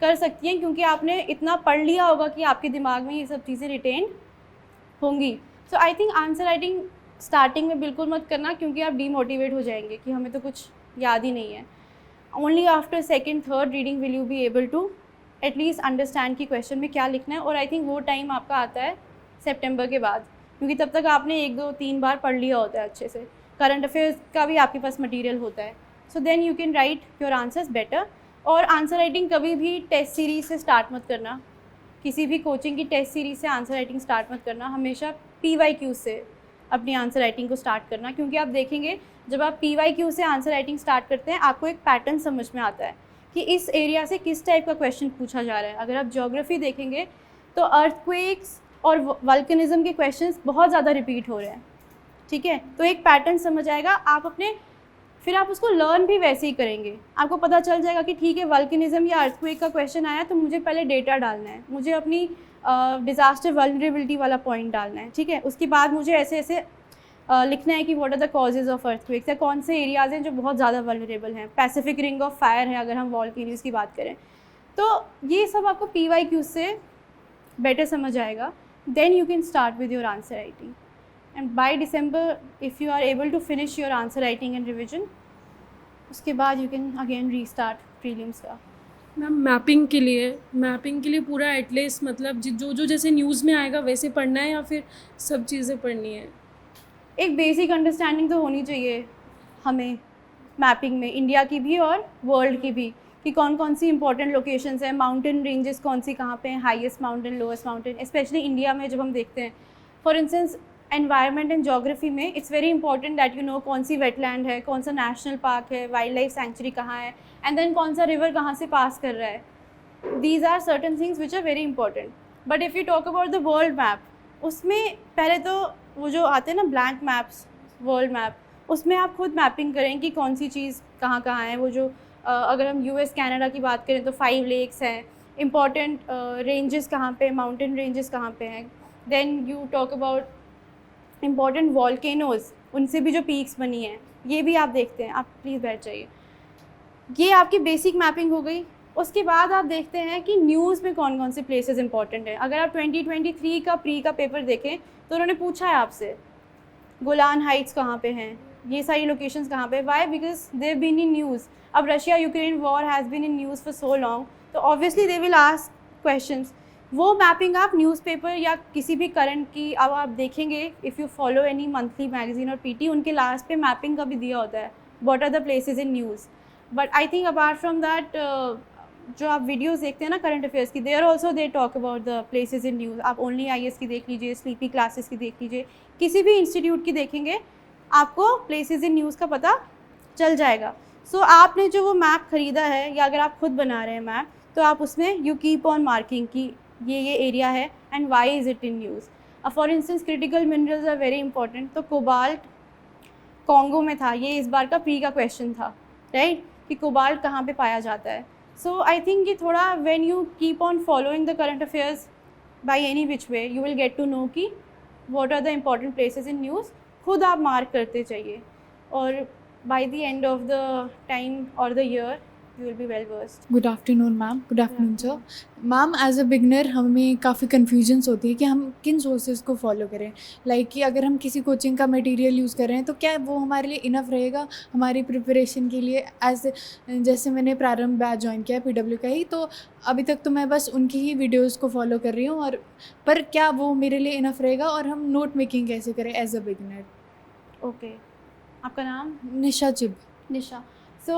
Speaker 3: कर सकती हैं, क्योंकि आपने इतना पढ़ लिया होगा कि आपके दिमाग में ये सब चीज़ें रिटेन होंगी। So I think answer writing starting में बिल्कुल मत करना, क्योंकि आप डीमोटिवेट हो जाएंगे कि हमें तो कुछ याद ही नहीं है। Only after second third reading will you be able to at least understand कि क्वेश्चन में क्या लिखना है। और आई थिंक वो टाइम आपका आता है सितंबर के बाद, क्योंकि तब तक आपने 1-2-3 बार पढ़ लिया होता है अच्छे से, करंट अफेयर्स का भी आपके पास मटेरियल होता है। So then you can write your answers better. और आंसर राइटिंग कभी भी टेस्ट सीरीज से स्टार्ट मत करना, किसी भी कोचिंग की टेस्ट सीरीज से आंसर राइटिंग स्टार्ट मत करना, हमेशा PYQ से अपनी आंसर राइटिंग को स्टार्ट करना। क्योंकि आप देखेंगे जब आप PYQ से आंसर राइटिंग स्टार्ट करते हैं आपको एक पैटर्न समझ में आता है कि इस एरिया से किस टाइप का क्वेश्चन पूछा जा रहा है। अगर आप ज्योग्राफी देखेंगे तो अर्थक्वेक्स और वल्कनिज्म के क्वेश्चंस बहुत ज़्यादा रिपीट हो रहे हैं, ठीक है। तो एक पैटर्न समझ आएगा, आप अपने फिर आप उसको लर्न भी वैसे ही करेंगे। आपको पता चल जाएगा कि ठीक है वल्कनिज्म या अर्थक्वेक का क्वेश्चन आया तो मुझे पहले डेटा डालना है, मुझे अपनी डिज़ास्टर वल्नरेबिलिटी वाला पॉइंट डालना है, ठीक है। उसके बाद मुझे ऐसे ऐसे लिखना है कि what are the causes of earthquakes, या कौन से एरियाज़ हैं जो बहुत ज़्यादा वल्नरेबल हैं। पैसिफिक रिंग ऑफ फायर है अगर हम वॉल्केनोज़ की बात करें, तो ये सब आपको PYQ से बेटर समझ आएगा। Then you can start with your answer writing, and by December if you are able to finish your answer writing and revision, उसके बाद you can again restart prelims का।
Speaker 5: मैम मैपिंग के लिए पूरा एटलीस्ट मतलब जो जैसे न्यूज़ में आएगा वैसे पढ़ना है या फिर सब चीज़ें पढ़नी है?
Speaker 3: एक बेसिक अंडरस्टैंडिंग तो होनी चाहिए हमें मैपिंग में, इंडिया की भी और वर्ल्ड की भी, कि कौन कौन सी इंपॉर्टेंट लोकेशंस हैं, माउंटेन रेंजेस कौन सी कहाँ पे हैं, highest mountain, lowest mountain, specially India में जब हम देखते हैं। For instance environment and geography में it's very important that you know कौन सी वेटलैंड है, कौन सा नेशनल पार्क है, वाइल्ड लाइफ सेंचुरी कहाँ है, एंड देन कौन सा रिवर कहाँ से पास कर रहा है। These are certain things which are very important. But if you talk about the world map, उसमें पहले तो वो जो आते हैं ना ब्लैंक मैप्स, वर्ल्ड मैप, उसमें आप खुद मैपिंग करें कि कौन सी चीज़ कहाँ कहाँ है। वो जो अगर हम US कनाडा की बात करें तो 5 लेक्स हैं, इम्पॉर्टेंट रेंजेस कहाँ पे, माउंटेन रेंजेस कहाँ पे हैं। Then you talk about important volcanoes, उनसे भी जो पीक्स बनी हैं ये भी आप देखते हैं। आप प्लीज़ बैठ जाइए। ये आपकी बेसिक मैपिंग हो गई। उसके बाद आप देखते हैं कि न्यूज़ में कौन कौन से प्लेसेस इंपॉर्टेंट हैं। अगर आप 2023 का प्री का पेपर देखें तो उन्होंने पूछा है आपसे गोलान हाइट्स कहाँ पे हैं, ये सारी लोकेशंस कहाँ पे। Why? Because they been in news. अब Russia Ukraine war has been in news for so long, तो obviously they will ask questions. वो मैपिंग आप न्यूज़पेपर या किसी भी करंट की, अब आप देखेंगे if you follow any monthly magazine और पीटी, उनके लास्ट पे मैपिंग का भी दिया होता है what are the places in news. But I think apart from that जो आप वीडियोस देखते हैं ना करंट अफेयर्स की, there also they talk about the places in news. आप ओनली IAS की देख लीजिए, स्लीपी क्लासेस की देख लीजिए, किसी भी इंस्टीट्यूट की देखेंगे आपको प्लेसेस इन न्यूज़ का पता चल जाएगा। सो आपने जो वो मैप ख़रीदा है या अगर आप खुद बना रहे हैं मैप, तो आप उसमें यू कीप ऑन मार्किंग कि ये एरिया है and why is it in news. For instance critical minerals are very important, तो कोबाल्ट कॉन्गो में था, ये इस बार का प्री का क्वेश्चन था, राइट, कि कोबाल्ट कहाँ पे पाया जाता है। सो आई थिंक कि थोड़ा when you keep on following the current affairs by any which way, you will get to know कि what are the important places in news. खुद आप मार्क करते चाहिए और by the end of the time और the year you will be well versed.
Speaker 6: Good afternoon ma'am. Good afternoon sir. Ma'am, as a beginner हमें काफ़ी कन्फ्यूजन्स होती है कि हम किन सोर्सेज को फॉलो करें। लाइक कि अगर हम किसी कोचिंग का मटेरियल यूज़ कर रहे हैं तो क्या वो हमारे लिए इनफ रहेगा हमारी प्रिपरेशन के लिए। जैसे मैंने प्रारंभ बैच ज्वाइन किया PW का ही, तो अभी तक तो मैं बस उनकी ही वीडियोज़ को फॉलो कर रही हूँ, और पर क्या वो मेरे लिए इनफ रहेगा, और हम नोट मेकिंग कैसे करें एज अ बिगनर।
Speaker 3: ओके, आपका नाम?
Speaker 6: निशा चिब।
Speaker 3: निशा। सो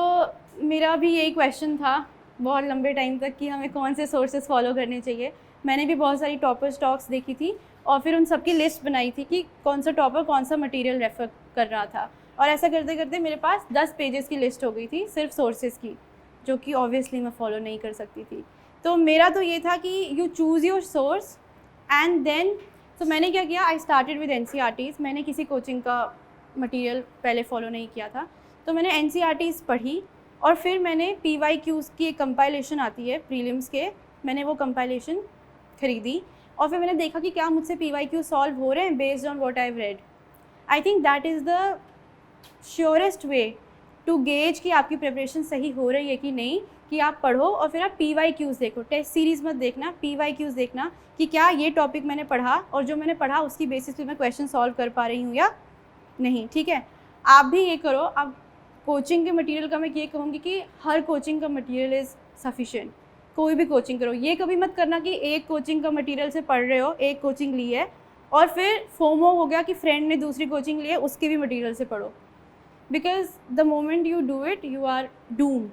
Speaker 3: मेरा भी यही क्वेश्चन था बहुत लंबे टाइम तक कि हमें कौन से सोर्सेज फॉलो करने चाहिए। मैंने भी बहुत सारी टॉपर स्टॉक्स देखी थी और फिर उन सब की लिस्ट बनाई थी कि कौन सा टॉपर कौन सा मटेरियल रेफ़र कर रहा था, और ऐसा करते करते मेरे पास 10 पेजेस की लिस्ट हो गई थी सिर्फ सोर्सेज की, जो कि ऑब्वियसली मैं फॉलो नहीं कर सकती थी। तो मेरा तो ये था कि you choose your source and then, तो मैंने क्या किया, आई स्टार्टेड विद NCERTs। मैंने किसी कोचिंग का मटेरियल पहले फॉलो नहीं किया था, तो मैंने NCERTs पढ़ी और फिर मैंने PYQs की एक कंपाइलेशन आती है प्रीलिम्स के, मैंने वो कंपाइलेशन ख़रीदी और फिर मैंने देखा कि क्या मुझसे PYQ सॉल्व हो रहे हैं based on what I have read. I think that is the surest way to gauge कि आपकी प्रिपरेशन सही हो रही है कि नहीं, कि आप पढ़ो और फिर आप PYQs देखो। टेस्ट सीरीज़ मत देखना, PYQs देखना कि क्या ये टॉपिक मैंने पढ़ा और जो मैंने पढ़ा उसकी बेसिस पे मैं क्वेश्चन सॉल्व कर पा रही हूँ या नहीं। ठीक है, आप भी ये करो। अब कोचिंग के मटेरियल का मैं ये कहूँगी कि हर कोचिंग का मटेरियल इज़ सफिशिएंट। कोई भी कोचिंग करो, ये कभी मत करना कि एक कोचिंग का मटेरियल से पढ़ रहे हो, एक कोचिंग ली है और फिर फोमो हो गया कि फ्रेंड ने दूसरी कोचिंग ली है उसके भी मटेरियल से पढ़ो। Because the moment you do it you are doomed.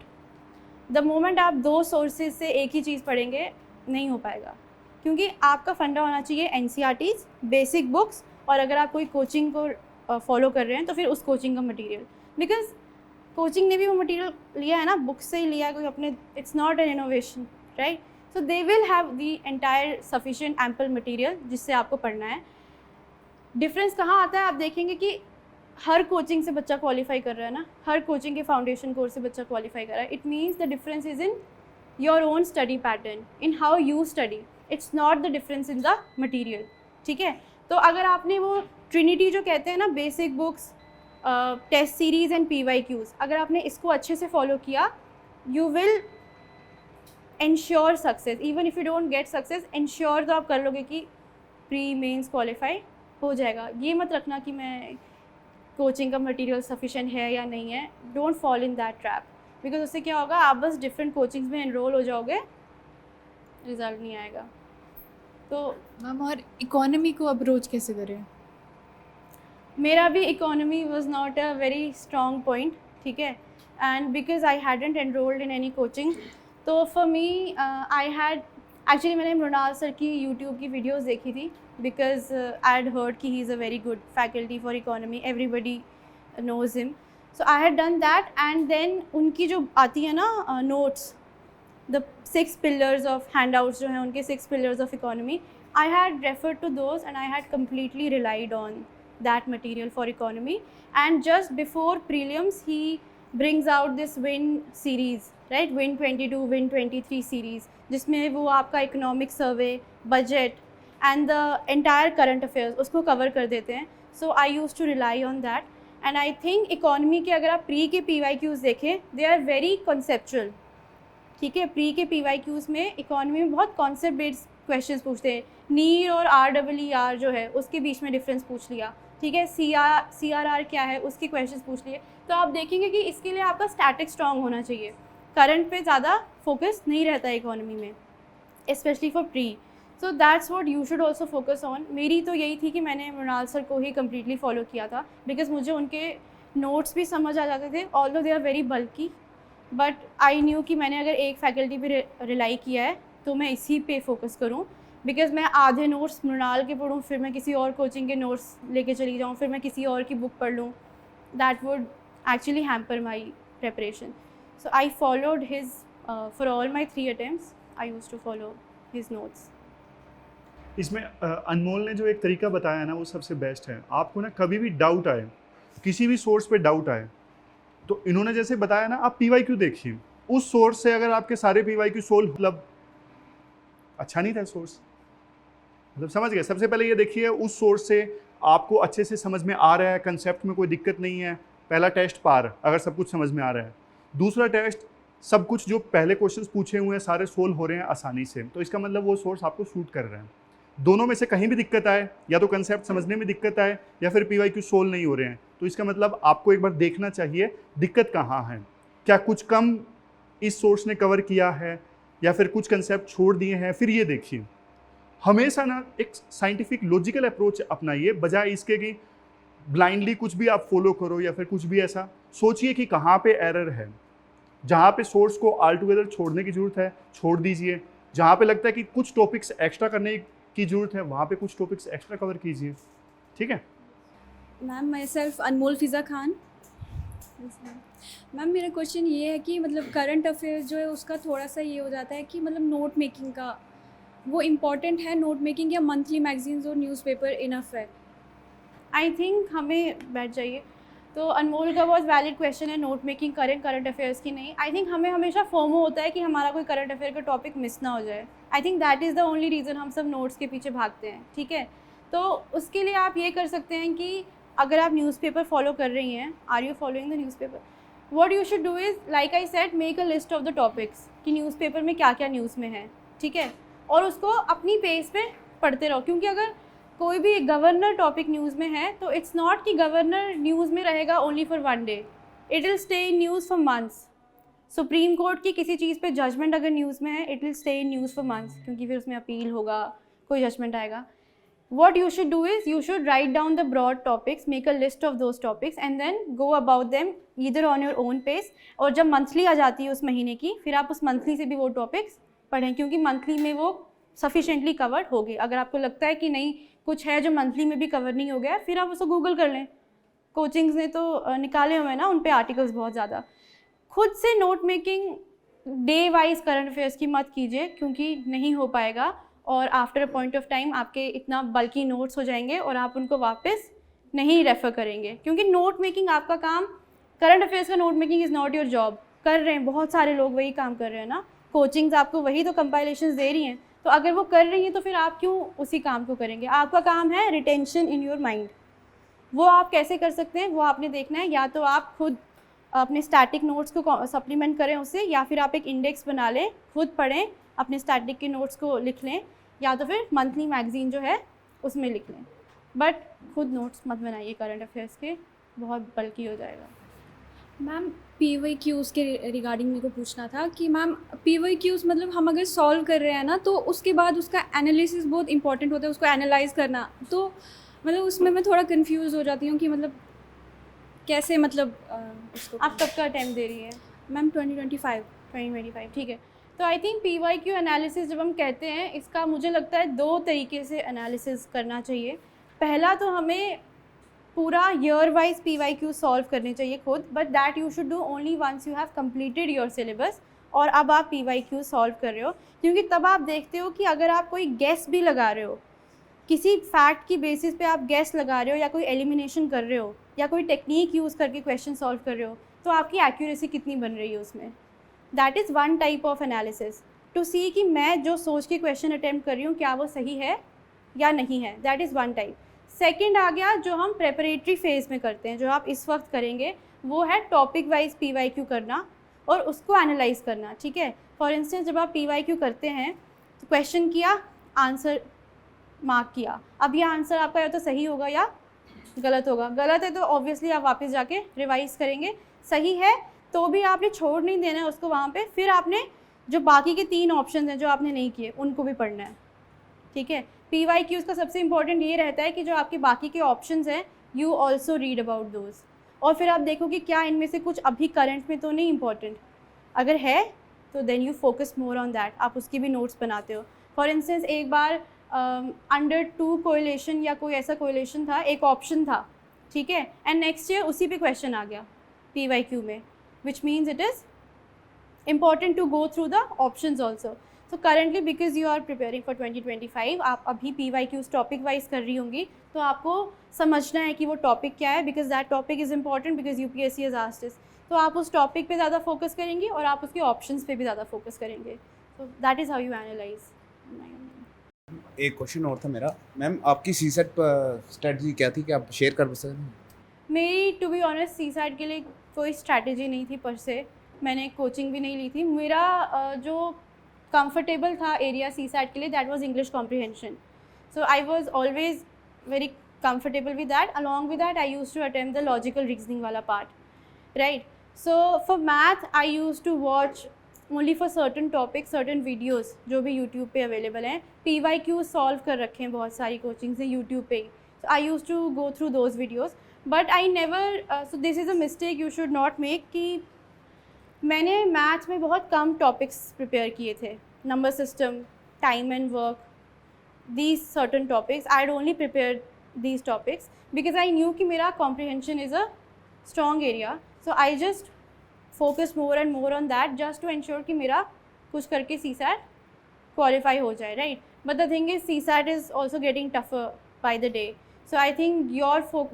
Speaker 3: The moment आप 2 सोर्सेज से एक ही चीज़ पढ़ेंगे नहीं हो पाएगा, क्योंकि आपका फंडा होना चाहिए NCERTs, बेसिक बुक्स, और अगर आप कोई कोचिंग को फॉलो कर रहे हैं तो फिर उस कोचिंग का मटेरियल। बिकॉज कोचिंग ने भी वो मटेरियल लिया है ना, बुक से ही लिया है कोई अपने, it's not an innovation, right. So they will have the entire sufficient ample material जिससे आपको पढ़ना है। डिफरेंस कहाँ आता है, आप देखेंगे कि हर कोचिंग से बच्चा क्वालिफाई कर रहा है ना, हर कोचिंग के फाउंडेशन कोर्स से बच्चा क्वालिफाई कर रहा है। It means the difference is in your own study pattern, in how you study, it's not the difference in the material. ठीक है, तो अगर आपने वो ट्रिनिटी जो कहते हैं ना, basic books, test series and PYQs, अगर आपने इसको अच्छे से फॉलो किया, you will ensure success. Even if you don't get success, ensure तो आप कर लोगे कि प्री मेंस क्वालिफाई हो जाएगा। ये मत रखना कि मैं कोचिंग का मटेरियल सफिशिएंट है या नहीं है। Don't fall in that trap, because उससे क्या होगा, आप बस डिफरेंट कोचिंग्स में एनरोल हो जाओगे, रिजल्ट नहीं आएगा। तो
Speaker 6: मैम, और इकोनॉमी को अप्रोच कैसे करें?
Speaker 3: मेरा भी economy was not a very strong point, ठीक है, and because I hadn't enrolled in any coaching, तो for me I had actually, मैंने मृणाल सर की यूट्यूब की वीडियोस देखी थी, बिकॉज आई हैड हर्ड कि he is a very good faculty for economy, everybody knows him, so I had done that. And then उनकी जो आती है ना notes, the 6 pillars of handouts जो हैं उनके 6 pillars of economy, I had referred to those and I had completely relied on that material for economy. And just before prelims, he brings out this Wind series, right? Wind 22, Wind 23 series, जिसमें वो आपका economic survey, budget and the entire current affairs उसको कवर कर देते हैं. So I use to rely on that. And I think economy के अगर आप प्री के PYQs देखें, दे आर वेरी कॉन्सेप्चुअल. ठीक है, प्री के PYQs में इकॉनमी में बहुत कॉन्सेप्ट बेस्ड क्वेश्चंस पूछते हैं. नीर और REER जो है उसके बीच में डिफरेंस पूछ लिया. ठीक है, CRR क्या है उसके क्वेश्चंस पूछ लिए. तो आप देखेंगे कि इसके लिए आपका स्टैटिक स्ट्रॉन्ग होना चाहिए. करंट पे ज़्यादा फोकस नहीं रहता है इकोनॉमी में, specially for pre. So that's what you should also focus on. मेरी तो यही थी कि मैंने मृणाल सर को ही कम्प्लीटली फॉलो किया था, बिकॉज मुझे उनके नोट्स भी समझ आ जाते थे, although they are very bulky. But I knew कि मैंने अगर एक फैकल्टी पे रिलाई किया है तो मैं इसी पे फोकस करूँ, बिकॉज मैं आधे नोट्स मृणाल के पढ़ूँ, फिर मैं किसी और कोचिंग के नोट्स लेके चली जाऊँ, फिर मैं किसी और की बुक पढ़ लूँ. That would actually hamper my preparation. So I followed his for all my 3 attempts. I use to follow his notes.
Speaker 1: इसमें अनमोल ने जो एक तरीका बताया ना वो सबसे बेस्ट है. आपको ना कभी भी डाउट आए, किसी भी सोर्स पे डाउट आए, तो इन्होंने जैसे बताया ना, आप PYQ देखिए. उस सोर्स से अगर आपके सारे PYQ सोल्व, मतलब अच्छा नहीं था सोर्स, मतलब समझ गए. सबसे पहले ये देखिए उस सोर्स से आपको अच्छे से समझ में आ रहा है, कंसेप्ट में कोई दिक्कत नहीं है. पहला टेस्ट पार, अगर सब कुछ समझ में आ रहा है. दूसरा टेस्ट, सब कुछ जो पहले क्वेश्चंस पूछे हुए हैं सारे सोल्व हो रहे हैं आसानी से, तो इसका मतलब वो सोर्स आपको सूट कर रहा है. दोनों में से कहीं भी दिक्कत आए, या तो कंसेप्ट समझने में दिक्कत आए या फिर PYQ सोल्व नहीं हो रहे हैं, तो इसका मतलब आपको एक बार देखना चाहिए दिक्कत कहाँ है. क्या कुछ कम इस सोर्स ने कवर किया है या फिर कुछ कंसेप्ट छोड़ दिए हैं. फिर ये देखिए, हमेशा ना एक साइंटिफिक लॉजिकल अप्रोच अपनाइए, बजाय इसके कि ब्लाइंडली कुछ भी आप फॉलो करो या फिर कुछ भी ऐसा. सोचिए कि कहाँ पे एरर है. जहाँ पे सोर्स को ऑल टुगेदर छोड़ने की ज़रूरत है, छोड़ दीजिए. जहाँ पे लगता है कि कुछ टॉपिक्स एक्स्ट्रा करने की ज़रूरत है, वहाँ पे कुछ टॉपिक्स एक्स्ट्रा कवर कीजिए. ठीक है.
Speaker 5: Ma'am my self Anmol Fiza Khan. Ma'am मेरा क्वेश्चन ये है कि मतलब करंट अफेयर्स जो है उसका थोड़ा सा ये हो जाता है कि मतलब नोट मेकिंग का वो इम्पॉर्टेंट है, नोट मेकिंग, या मंथली मैगजीन्स और न्यूज़पेपर इनफ है?
Speaker 3: आई थिंक हमें बैठ जाइए. तो अनमोल का बहुत वैलिड क्वेश्चन है, नोट मेकिंग करें करंट अफेयर्स की नहीं. आई थिंक हमें हमेशा फोमो होता है कि हमारा कोई करंट अफेयर का टॉपिक मिस ना हो जाए. आई think that is the only reason हम सब नोट्स के पीछे भागते हैं. ठीक है, तो उसके लिए आप ये कर सकते हैं कि अगर आप न्यूज़पेपर फॉलो कर रही हैं, are you following the newspaper, what you should do is, like I said, make a list of the topics कि न्यूज़पेपर में क्या क्या न्यूज़ में है. ठीक है, और उसको अपनी पेज पे पढ़ते रहो. क्योंकि अगर कोई भी गवर्नर टॉपिक न्यूज़ में है तो इट्स नॉट कि गवर्नर न्यूज़ में रहेगा only for 1 day, it will stay in news for months. Supreme court की किसी चीज़ पे जजमेंट अगर न्यूज़ में है, it will stay in news for months, क्योंकि फिर उसमें अपील होगा, कोई जजमेंट आएगा. what you should do is you should write down the broad topics, make a list of those topics and then go about them either on your own pace. और जब मंथली आ जाती है उस महीने की, फिर आप उस मंथली से भी वो टॉपिक्स पढ़ें, क्योंकि मंथली में वो सफिशेंटली कवर्ड होगी. अगर आपको लगता है कि नहीं कुछ है जो मंथली में भी कवर नहीं हो गया, फिर आप उसको गूगल कर लें. कोचिंग्स ने तो निकाले हुए हैं ना उन पे आर्टिकल्स बहुत ज़्यादा. खुद से note making day wise current affairs की मत कीजिए, क्योंकि नहीं हो पाएगा और after a point of time आपके इतना बल्कि नोट्स हो जाएंगे और आप उनको वापस नहीं रेफ़र करेंगे. क्योंकि नोट मेकिंग आपका काम, करंट अफेयर्स का note making is not your job. कर रहे हैं बहुत सारे लोग, वही काम कर रहे हैं ना. कोचिंग्स आपको वही तो कंपाइलेशंस दे रही हैं, तो अगर वो कर रही हैं तो फिर आप क्यों उसी काम को करेंगे. आपका काम है रिटेंशन इन योर माइंड. वो आप कैसे कर सकते हैं वो आपने देखना है. या तो आप खुद अपने स्टैटिक नोट्स को सप्लीमेंट करें उससे, या फिर आप एक इंडेक्स बना लें, खुद पढ़ें, अपने स्टैटिक के नोट्स को लिख लें, या तो फिर मंथली मैगजीन जो है उसमें लिख लें. बट खुद नोट्स मत बनाइए करंट अफेयर्स के, बहुत बल्कि हो जाएगा.
Speaker 5: मैम PYQs के रिगार्डिंग मेरे को पूछना था कि मैम PYQs मतलब हम अगर सॉल्व कर रहे हैं ना, तो उसके बाद उसका एनालिसिस बहुत इंपॉर्टेंट होता है, उसको एनालाइज करना. तो मतलब उसमें मैं थोड़ा कंफ्यूज हो जाती हूँ कि मतलब कैसे, मतलब उसको.
Speaker 3: आप कब का अटैम्प्ट दे रही हैं?
Speaker 5: मैम 2025.
Speaker 3: ठीक है. तो आई थिंक PYQ एनालिसिस जब हम कहते हैं, इसका मुझे लगता है 2 तरीके से एनालिसिस करना चाहिए. पहला तो हमें पूरा ईयर वाइज PYQ सॉल्व करने चाहिए खुद, but that you should do only once you have completed your syllabus और अब आप PYQ सॉल्व कर रहे हो. क्योंकि तब आप देखते हो कि अगर आप कोई गेस भी लगा रहे हो, किसी फैक्ट की बेसिस पे आप गेस लगा रहे हो, या कोई एलिमिनेशन कर रहे हो, या कोई टेक्निक यूज़ करके क्वेश्चन सॉल्व कर रहे हो, तो आपकी एक्यूरेसी कितनी बन रही है उसमें. That is one type of analysis to see कि मैं जो सोच के क्वेश्चन अटैम्प्ट कर रही हूँ क्या वो सही है या नहीं है. That is one type. Second आ गया जो हम प्रेपरेटरी फेज़ में करते हैं, जो आप इस वक्त करेंगे, वो है टॉपिक वाइज PYQ करना और उसको एनालाइज करना. ठीक है. फॉर इंस्टेंस जब आप PYQ करते हैं तो क्वेश्चन किया, आंसर मार्क किया. अब ये आंसर आपका या तो सही होगा या गलत होगा. गलत है तो ऑब्वियसली आप वापस जाके रिवाइज करेंगे. सही है तो भी आपने छोड़ नहीं देना है उसको वहाँ पे. फिर आपने जो बाकी के 3 ऑप्शन हैं जो आपने नहीं किए उनको भी पढ़ना है. ठीक है. PYQs का सबसे इंपॉर्टेंट ये रहता है कि जो आपके बाकी के ऑप्शंस हैं you also read about those, और फिर आप देखो कि क्या इनमें से कुछ अभी करंट में तो नहीं इम्पॉर्टेंट. अगर है तो then you focus more on that. आप उसकी भी नोट्स बनाते हो. फॉर इंस्टेंस एक बार अंडर 2 कोरिलेशन या कोई ऐसा कोरिलेशन था, एक ऑप्शन था. ठीक है. एंड नेक्स्ट ईयर उसी पे क्वेश्चन आ गया PYQ में, which means it is important to go through the options also. So currently because you are preparing for 2025, आप अभी PYQs topic wise कर रही होंगी, तो आपको समझना है कि वो topic क्या है, because that topic is important because UPSC has asked us. तो आप उस topic पे ज़्यादा focus करेंगी और आप उसके options पे भी ज़्यादा focus करेंगे. So that is how you analyze.
Speaker 2: एक क्वेश्चन और था मेरा, मैम आपकी CSET स्ट्रेटजी क्या थी कि आप शेयर कर सकते हैं?
Speaker 3: मेरी टू बी ऑनेस्ट CSAT के लिए कोई स्ट्रैटेजी नहीं थी पर से. मैंने कोचिंग भी नहीं ली थी. मेरा जो कंफर्टेबल था एरिया CSAT के लिए that was English comprehension. So I was always very comfortable with that. Along with that I used to attempt the logical reasoning वाला part, right. So for math I used to watch only for certain topic, certain videos जो भी यूट्यूब पे अवेलेबल हैं. PYQ सॉल्व कर रखे हैं बहुत सारी कोचिंग से यूट्यूब पे. So I used to go through those videos, but I never, so this is a mistake you should not make कि मैंने मैथ में बहुत कम टॉपिक्स प्रिपेयर किए थे. Number system, time and work, these certain topics I had only prepare these topics because I knew कि मेरा comprehension is a strong area. So I just focus more and more on that just to ensure कि मेरा कुछ करके CSAT क्वालिफाई हो जाए, right. But the thing is CSAT is also getting tougher by the day. So I think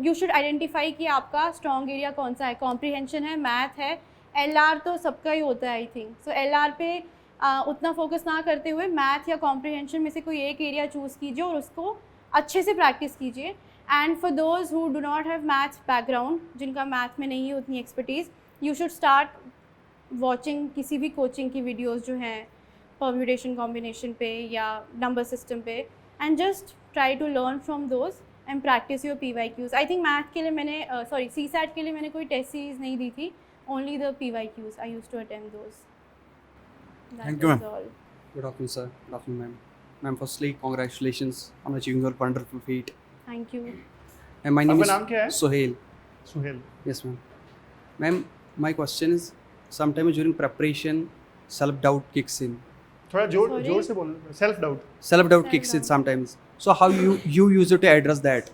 Speaker 3: you should identify कि आपका स्ट्रॉन्ग एरिया कौन सा है. कॉम्प्रिहेंशन है, मैथ है, LR तो सबका ही होता है आई थिंक. सो LR पे उतना फोकस ना करते हुए मैथ या कॉम्प्रिहेंशन में से कोई एक एरिया चूज़ कीजिए और उसको अच्छे से प्रैक्टिस कीजिए. And for those who do not have math background, जिनका मैथ में नहीं है उतनी expertise, you should start watching किसी भी कोचिंग की वीडियोज़ जो हैं परम्यूटेशन कॉम्बिनेशन पे या नंबर सिस्टम पे, and just try to learn from those and practice your PYQs. I think math के लिए मैंने CSAT के लिए मैंने कोई टेस्ट सीरीज़ नहीं दी थी. Only the PYQs I used to attempt those.
Speaker 2: Thank you, ma'am.
Speaker 3: All.
Speaker 7: Good afternoon, sir. Good afternoon, ma'am. Ma'am, firstly, congratulations on achieving your wonderful feat.
Speaker 3: Thank you.
Speaker 7: And my name
Speaker 1: आपका
Speaker 7: is
Speaker 1: नाम क्या है?
Speaker 7: Sohail.
Speaker 1: Suhail.
Speaker 7: Yes, ma'am. Ma'am, my question is, sometimes during preparation, self-doubt kicks in.
Speaker 1: थोड़ा
Speaker 3: Sorry?
Speaker 1: जोर से बोलना. Self doubt.
Speaker 7: Self-doubt kicks in
Speaker 3: Self-doubt.
Speaker 7: sometimes. So how you use it to address that?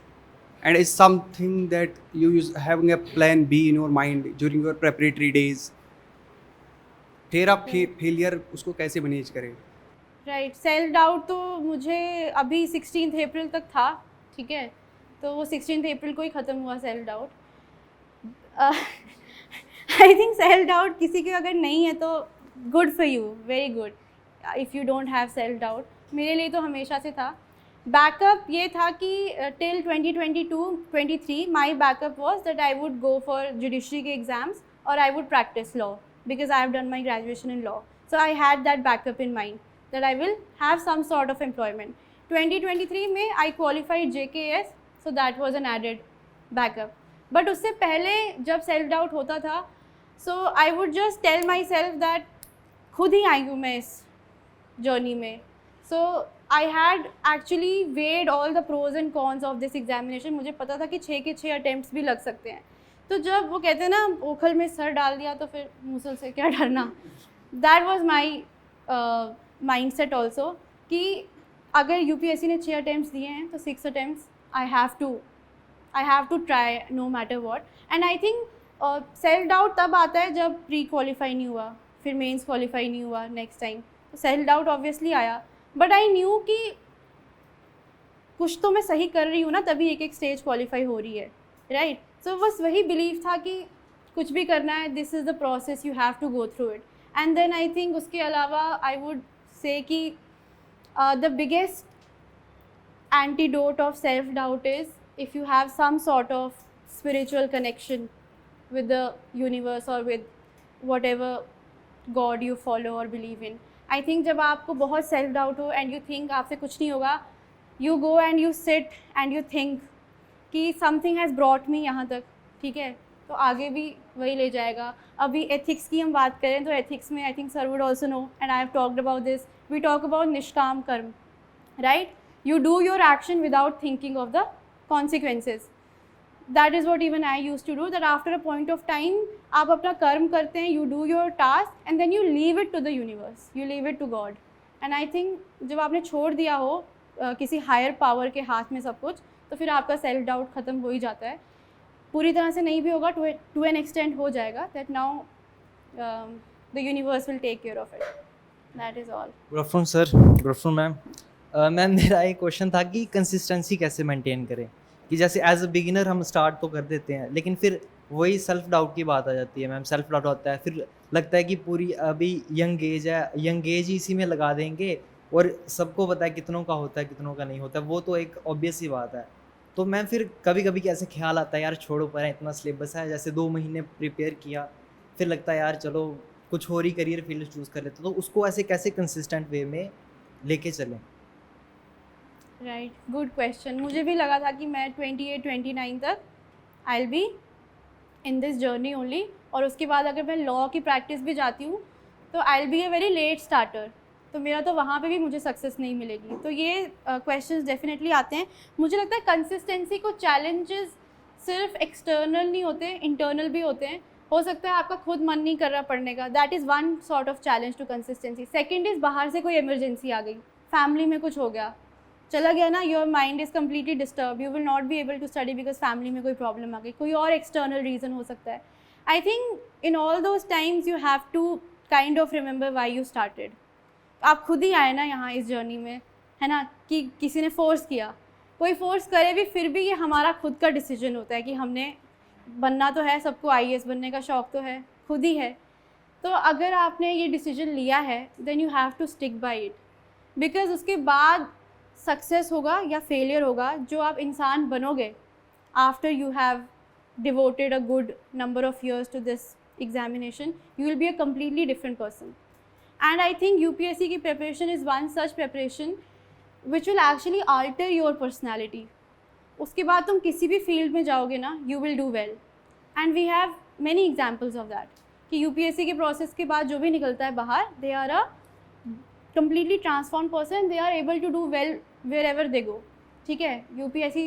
Speaker 7: And is something that you use having a plan B in your mind during your preparatory days? फिर आप फेलियर उसको कैसे मैनेज करें?
Speaker 3: राइट. सेल्फ डाउट तो मुझे अभी 16 अप्रैल तक था. ठीक है. तो वो 16 अप्रैल को ही ख़त्म हुआ सेल्फ डाउट. आई थिंक सेल्फ डाउट किसी के अगर नहीं है तो good for you, very good. If you don't have self doubt, मेरे लिए तो हमेशा से था. बैकअप ये था कि till 2022-23 my backup was that I would go for judiciary के एग्ज़ाम्स और I would practice law because I have done my graduation in law. So I had that backup in mind that I will have some sort of employment. 2023 में I qualified JKS, so that was an added backup. But उससे पहले जब सेल्फ डाउट होता था, so I would just tell my self that खुद ही आई हूँ मैं इस जर्नी में. सो I had actually weighed all the pros and cons of this examination. मुझे पता था कि 6 के 6 अटैम्प्ट्स भी लग सकते हैं. तो जब वो कहते हैं ना ओखल में सर डाल दिया तो फिर मूसल से क्या डरना. That was my mind set also कि अगर UPSC ने 6 अटैम्प्ट्स दिए हैं तो 6 attempts I have to try no matter what. And I think self doubt तब आता है जब प्री क्वालिफाई नहीं हुआ, फिर मेंस क्वालिफाई नहीं हुआ नेक्स्ट टाइम. तो सेल्फ डाउट ऑब्वियसली आया, बट आई न्यू कि कुछ तो मैं सही कर रही हूँ ना, तभी एक स्टेज क्वालिफाई हो रही है, राइट. सो बस वही बिलीव था कि कुछ भी करना है, this is the process, you have to go through it. And then I think उसके अलावा आई वुड से कि the biggest antidote of self doubt is if you have some sort of spiritual connection with the universe or with whatever god you follow or believe in. I think जब आपको बहुत self doubt हो and you think आपसे कुछ नहीं होगा, you go and you sit and you think कि something has brought me यहाँ तक, ठीक है, तो आगे भी वही ले जाएगा. अभी ethics की हम बात करें तो ethics में I think sir would also know and I have talked about this. We talk about निष्काम कर्म, right? You do your action without thinking of the consequences. That is what even I used to do, that after a point of time आप अपना कर्म करते हैं, you do your task and then you leave it to the universe, you leave it to God. And I think जब आपने छोड़ दिया हो किसी higher power के हाथ में सब कुछ, तो फिर आपका self doubt ख़त्म हो ही जाता है. पूरी तरह से नहीं भी होगा, to an extent हो जाएगा, that now the universe will take care of it. That is all.
Speaker 8: Good afternoon sir, good afternoon ma'am. Ma'am मेरा एक क्वेश्चन था कि कंसिस्टेंसी कैसे मेंटेन करें, कि जैसे एज अ बिगिनर हम स्टार्ट तो कर देते हैं लेकिन फिर वही सेल्फ डाउट की बात आ जाती है मैम. सेल्फ डाउट होता है, फिर लगता है कि पूरी अभी यंग एज है, यंग एज ही इसी में लगा देंगे और सबको पता है कितनों का होता है कितनों का नहीं होता, वो तो एक ऑब्वियस ही बात है. तो मैम फिर कभी कभी कैसे ख्याल आता है यार छोड़ो पर है, इतना सिलेबस है, जैसे 2 महीने प्रिपेयर किया, फिर लगता है यार चलो कुछ और ही करियर फील्ड चूज़ कर लेते, तो उसको ऐसे कैसे कंसिस्टेंट वे में लेके चलें.
Speaker 3: Right, good question. मुझे भी लगा था कि मैं 28-29 तक आई will be in this journey only, और उसके बाद अगर मैं लॉ की प्रैक्टिस भी जाती हूँ तो I will be a very late starter, तो मेरा तो वहाँ पे भी मुझे सक्सेस नहीं मिलेगी. तो ये क्वेश्चंस डेफिनेटली आते हैं. मुझे लगता है कंसिस्टेंसी को चैलेंजेस सिर्फ एक्सटर्नल नहीं होते, इंटरनल भी होते हैं. हो सकता है आपका खुद मन नहीं कर रहा पढ़ने का, that is one sort of challenge to consistency. Second is बाहर से कोई इमरजेंसी आ गई, फैमिली में कुछ हो गया, चला गया ना, your mind is completely disturb, you will not be able to study because family में कोई प्रॉब्लम आ गई, कोई और एक्सटर्नल रीज़न हो सकता है. I think in all those times you have to kind of remember why you started. आप खुद ही आए ना यहाँ इस जर्नी में, है ना, कि किसी ने फोर्स किया, कोई फोर्स करे भी फिर भी ये हमारा खुद का डिसीजन होता है कि हमने बनना तो है, सबको IAS बनने का शौक़ तो है, खुद ही है. तो अगर आपने ये डिसीजन लिया है then you have to stick by it, because उसके बाद सक्सेस होगा या फेलियर होगा, जो आप इंसान बनोगे after you have devoted a good number of years to this examination, you will be a completely different person. And I think UPSC की preparation is one such preparation which will actually alter your personality. उसके बाद तुम किसी भी फील्ड में जाओगे ना, you will do well. And we have many examples of that कि UPSC के प्रोसेस के बाद जो भी निकलता है बाहर, दे are a completely transformed person, they are able to do well wherever they go. ठीक है, UPSC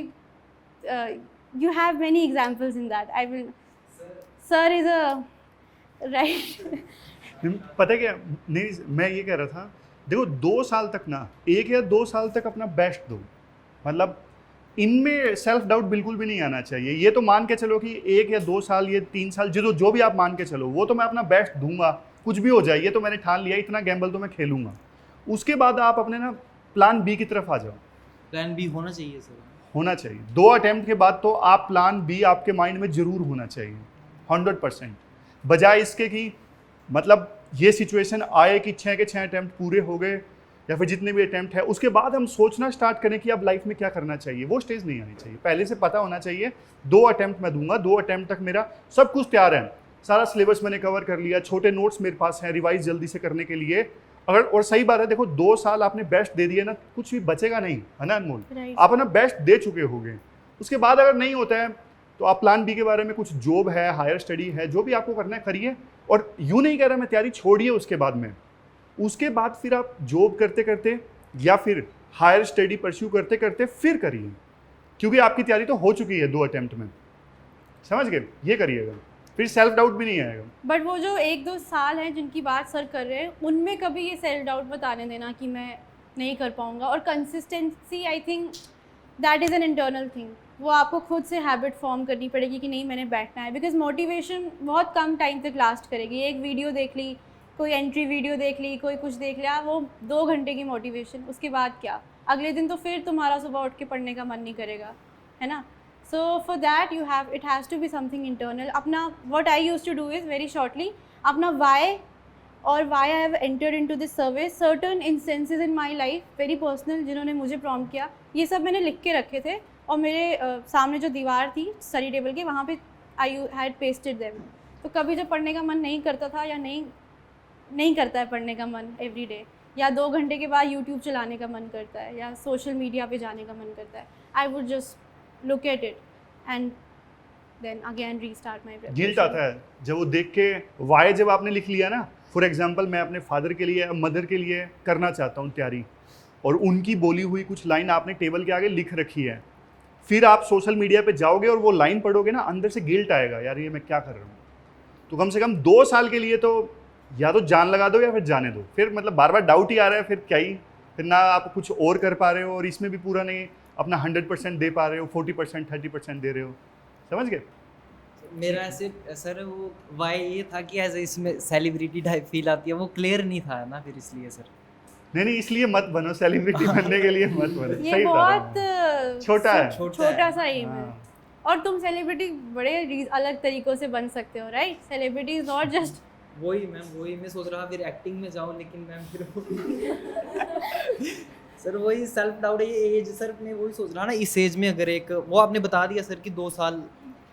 Speaker 3: you have many examples in that. I will sir is a right.
Speaker 1: पता है क्या, नहीं मैं ये कह रहा था, देखो 2 साल तक ना, 1 या 2 साल तक अपना बेस्ट दो, मतलब इनमें सेल्फ डाउट बिल्कुल भी नहीं आना चाहिए. ये तो मान के चलो कि 1 या 2 साल, ये 3 साल, जो भी आप मान के चलो, वो तो मैं अपना बेस्ट दूंगा, कुछ भी हो जाए, ये तो मैंने ठान लिया, इतना गैम्बल तो मैं खेलूंगा. उसके बाद आप अपने ना प्लान बी की तरफ आ जाओ.
Speaker 8: प्लान बी होना चाहिए सर,
Speaker 1: होना चाहिए. 2 अटेम्प्ट के बाद तो आप प्लान बी आपके माइंड में ज़रूर होना चाहिए 100%, बजाय इसके कि मतलब ये सिचुएशन आए कि 6 के 6 अटेम्प्ट पूरे हो गए या फिर जितने भी अटेम्प्ट है, उसके बाद हम सोचना स्टार्ट करें कि अब लाइफ में क्या करना चाहिए. वो स्टेज नहीं आनी चाहिए. पहले से पता होना चाहिए 2 अटेम्प्ट मैं दूंगा, 2 अटेम्प्ट तक मेरा सब कुछ तैयार है, सारा सिलेबस मैंने कवर कर लिया, छोटे नोट्स मेरे पास हैं रिवाइज जल्दी से करने के लिए. अगर और सही बात है, देखो 2 साल आपने बेस्ट दे दिए ना, कुछ भी बचेगा नहीं, है ना अनमोल.
Speaker 3: Right.
Speaker 1: आप अपना बेस्ट दे चुके होंगे. उसके बाद अगर नहीं होता है तो आप प्लान बी के बारे में, कुछ जॉब है, हायर स्टडी है, जो भी आपको करना है करिए. और यूँ नहीं कह रहा मैं तैयारी छोड़िए उसके बाद में, उसके बाद फिर आप जॉब करते करते या फिर हायर स्टडी परस्यू करते करते फिर करिए, क्योंकि आपकी तैयारी तो हो चुकी है 2 अटेम्प्ट में. समझ गए, ये करिएगा, फिर सेल्फ डाउट भी नहीं आएगा.
Speaker 3: बट वो जो 1-2 साल हैं जिनकी बात सर कर रहे हैं, उनमें कभी ये सेल्फ डाउट बताने देना कि मैं नहीं कर पाऊँगा. और consistency I think that is an internal thing, वो आपको खुद से हैबिट फॉर्म करनी पड़ेगी कि नहीं मैंने बैठना है. बिकॉज मोटिवेशन बहुत कम टाइम तक लास्ट करेगी. एक वीडियो देख ली, कोई एंट्री वीडियो देख ली, कोई कुछ देख लिया, वो 2 घंटे की मोटिवेशन, उसके बाद क्या, अगले दिन तो फिर तुम्हारा सुबह उठ के पढ़ने का मन नहीं करेगा, है ना. So for that it has to be something internal. अपना what I used to do is very shortly अपना why और why I have entered into this service, certain instances in my life very personal जिन्होंने मुझे prompt किया, ये सब मैंने लिख के रखे थे और मेरे सामने जो दीवार थी स्टडी टेबल की वहाँ पे I had pasted them. तो कभी जब पढ़ने का मन नहीं करता था या नहीं करता है पढ़ने का मन एवरी डे, या 2 घंटे के बाद यूट्यूब चलाने का मन करता है या सोशल मीडिया पे जाने का मन करता है, I would just look at it and then again restart my preparation.
Speaker 1: Guilt आता है जब वो देख के वाई जब आपने लिख लिया ना, फॉर एग्जांपल मैं अपने फादर के लिए मदर के लिए करना चाहता हूँ तैयारी, और उनकी बोली हुई कुछ लाइन आपने टेबल के आगे लिख रखी है, फिर आप सोशल मीडिया पे जाओगे और वो लाइन पढ़ोगे ना, अंदर से गिल्ट आएगा, यार ये मैं क्या कर रहा हूँ. तो कम से कम 2 साल के लिए तो या तो जान लगा दो या फिर जाने दो. फिर मतलब बार बार डाउट ही आ रहा है, फिर क्या ही, फिर ना आप कुछ और कर पा रहे हो और इसमें भी पूरा नहीं अपना 100% दे पा रहे हो, 40% 30% दे रहे हो. समझ गए?
Speaker 8: मेरा ऐसे सर वो वाई ये था कि ऐसे इसमें सेलिब्रिटी टाइप फील आती है, वो क्लियर नहीं था ना, फिर इसलिए सर.
Speaker 1: नहीं इसलिए मत बनो, सेलिब्रिटी बनने के लिए मत बनो.
Speaker 3: ये
Speaker 1: सही
Speaker 3: बहुत
Speaker 1: बता रहा हूँ. छोटा है.
Speaker 3: छोटा सा एम है.
Speaker 1: हाँ.
Speaker 3: और तुम सेलिब्रिटी बड़े अलग तरीक़ों से बन सकते हो, right? Celebrity is not just
Speaker 8: वही मैं सोच रहा फिर एक्टिंग में जाऊँ, लेकिन मैम फिर सर वही सेल्फ डाउट है, ये एज सर मैं वही सोच रहा ना, इस एज में अगर एक वो आपने बता दिया सर कि 2 साल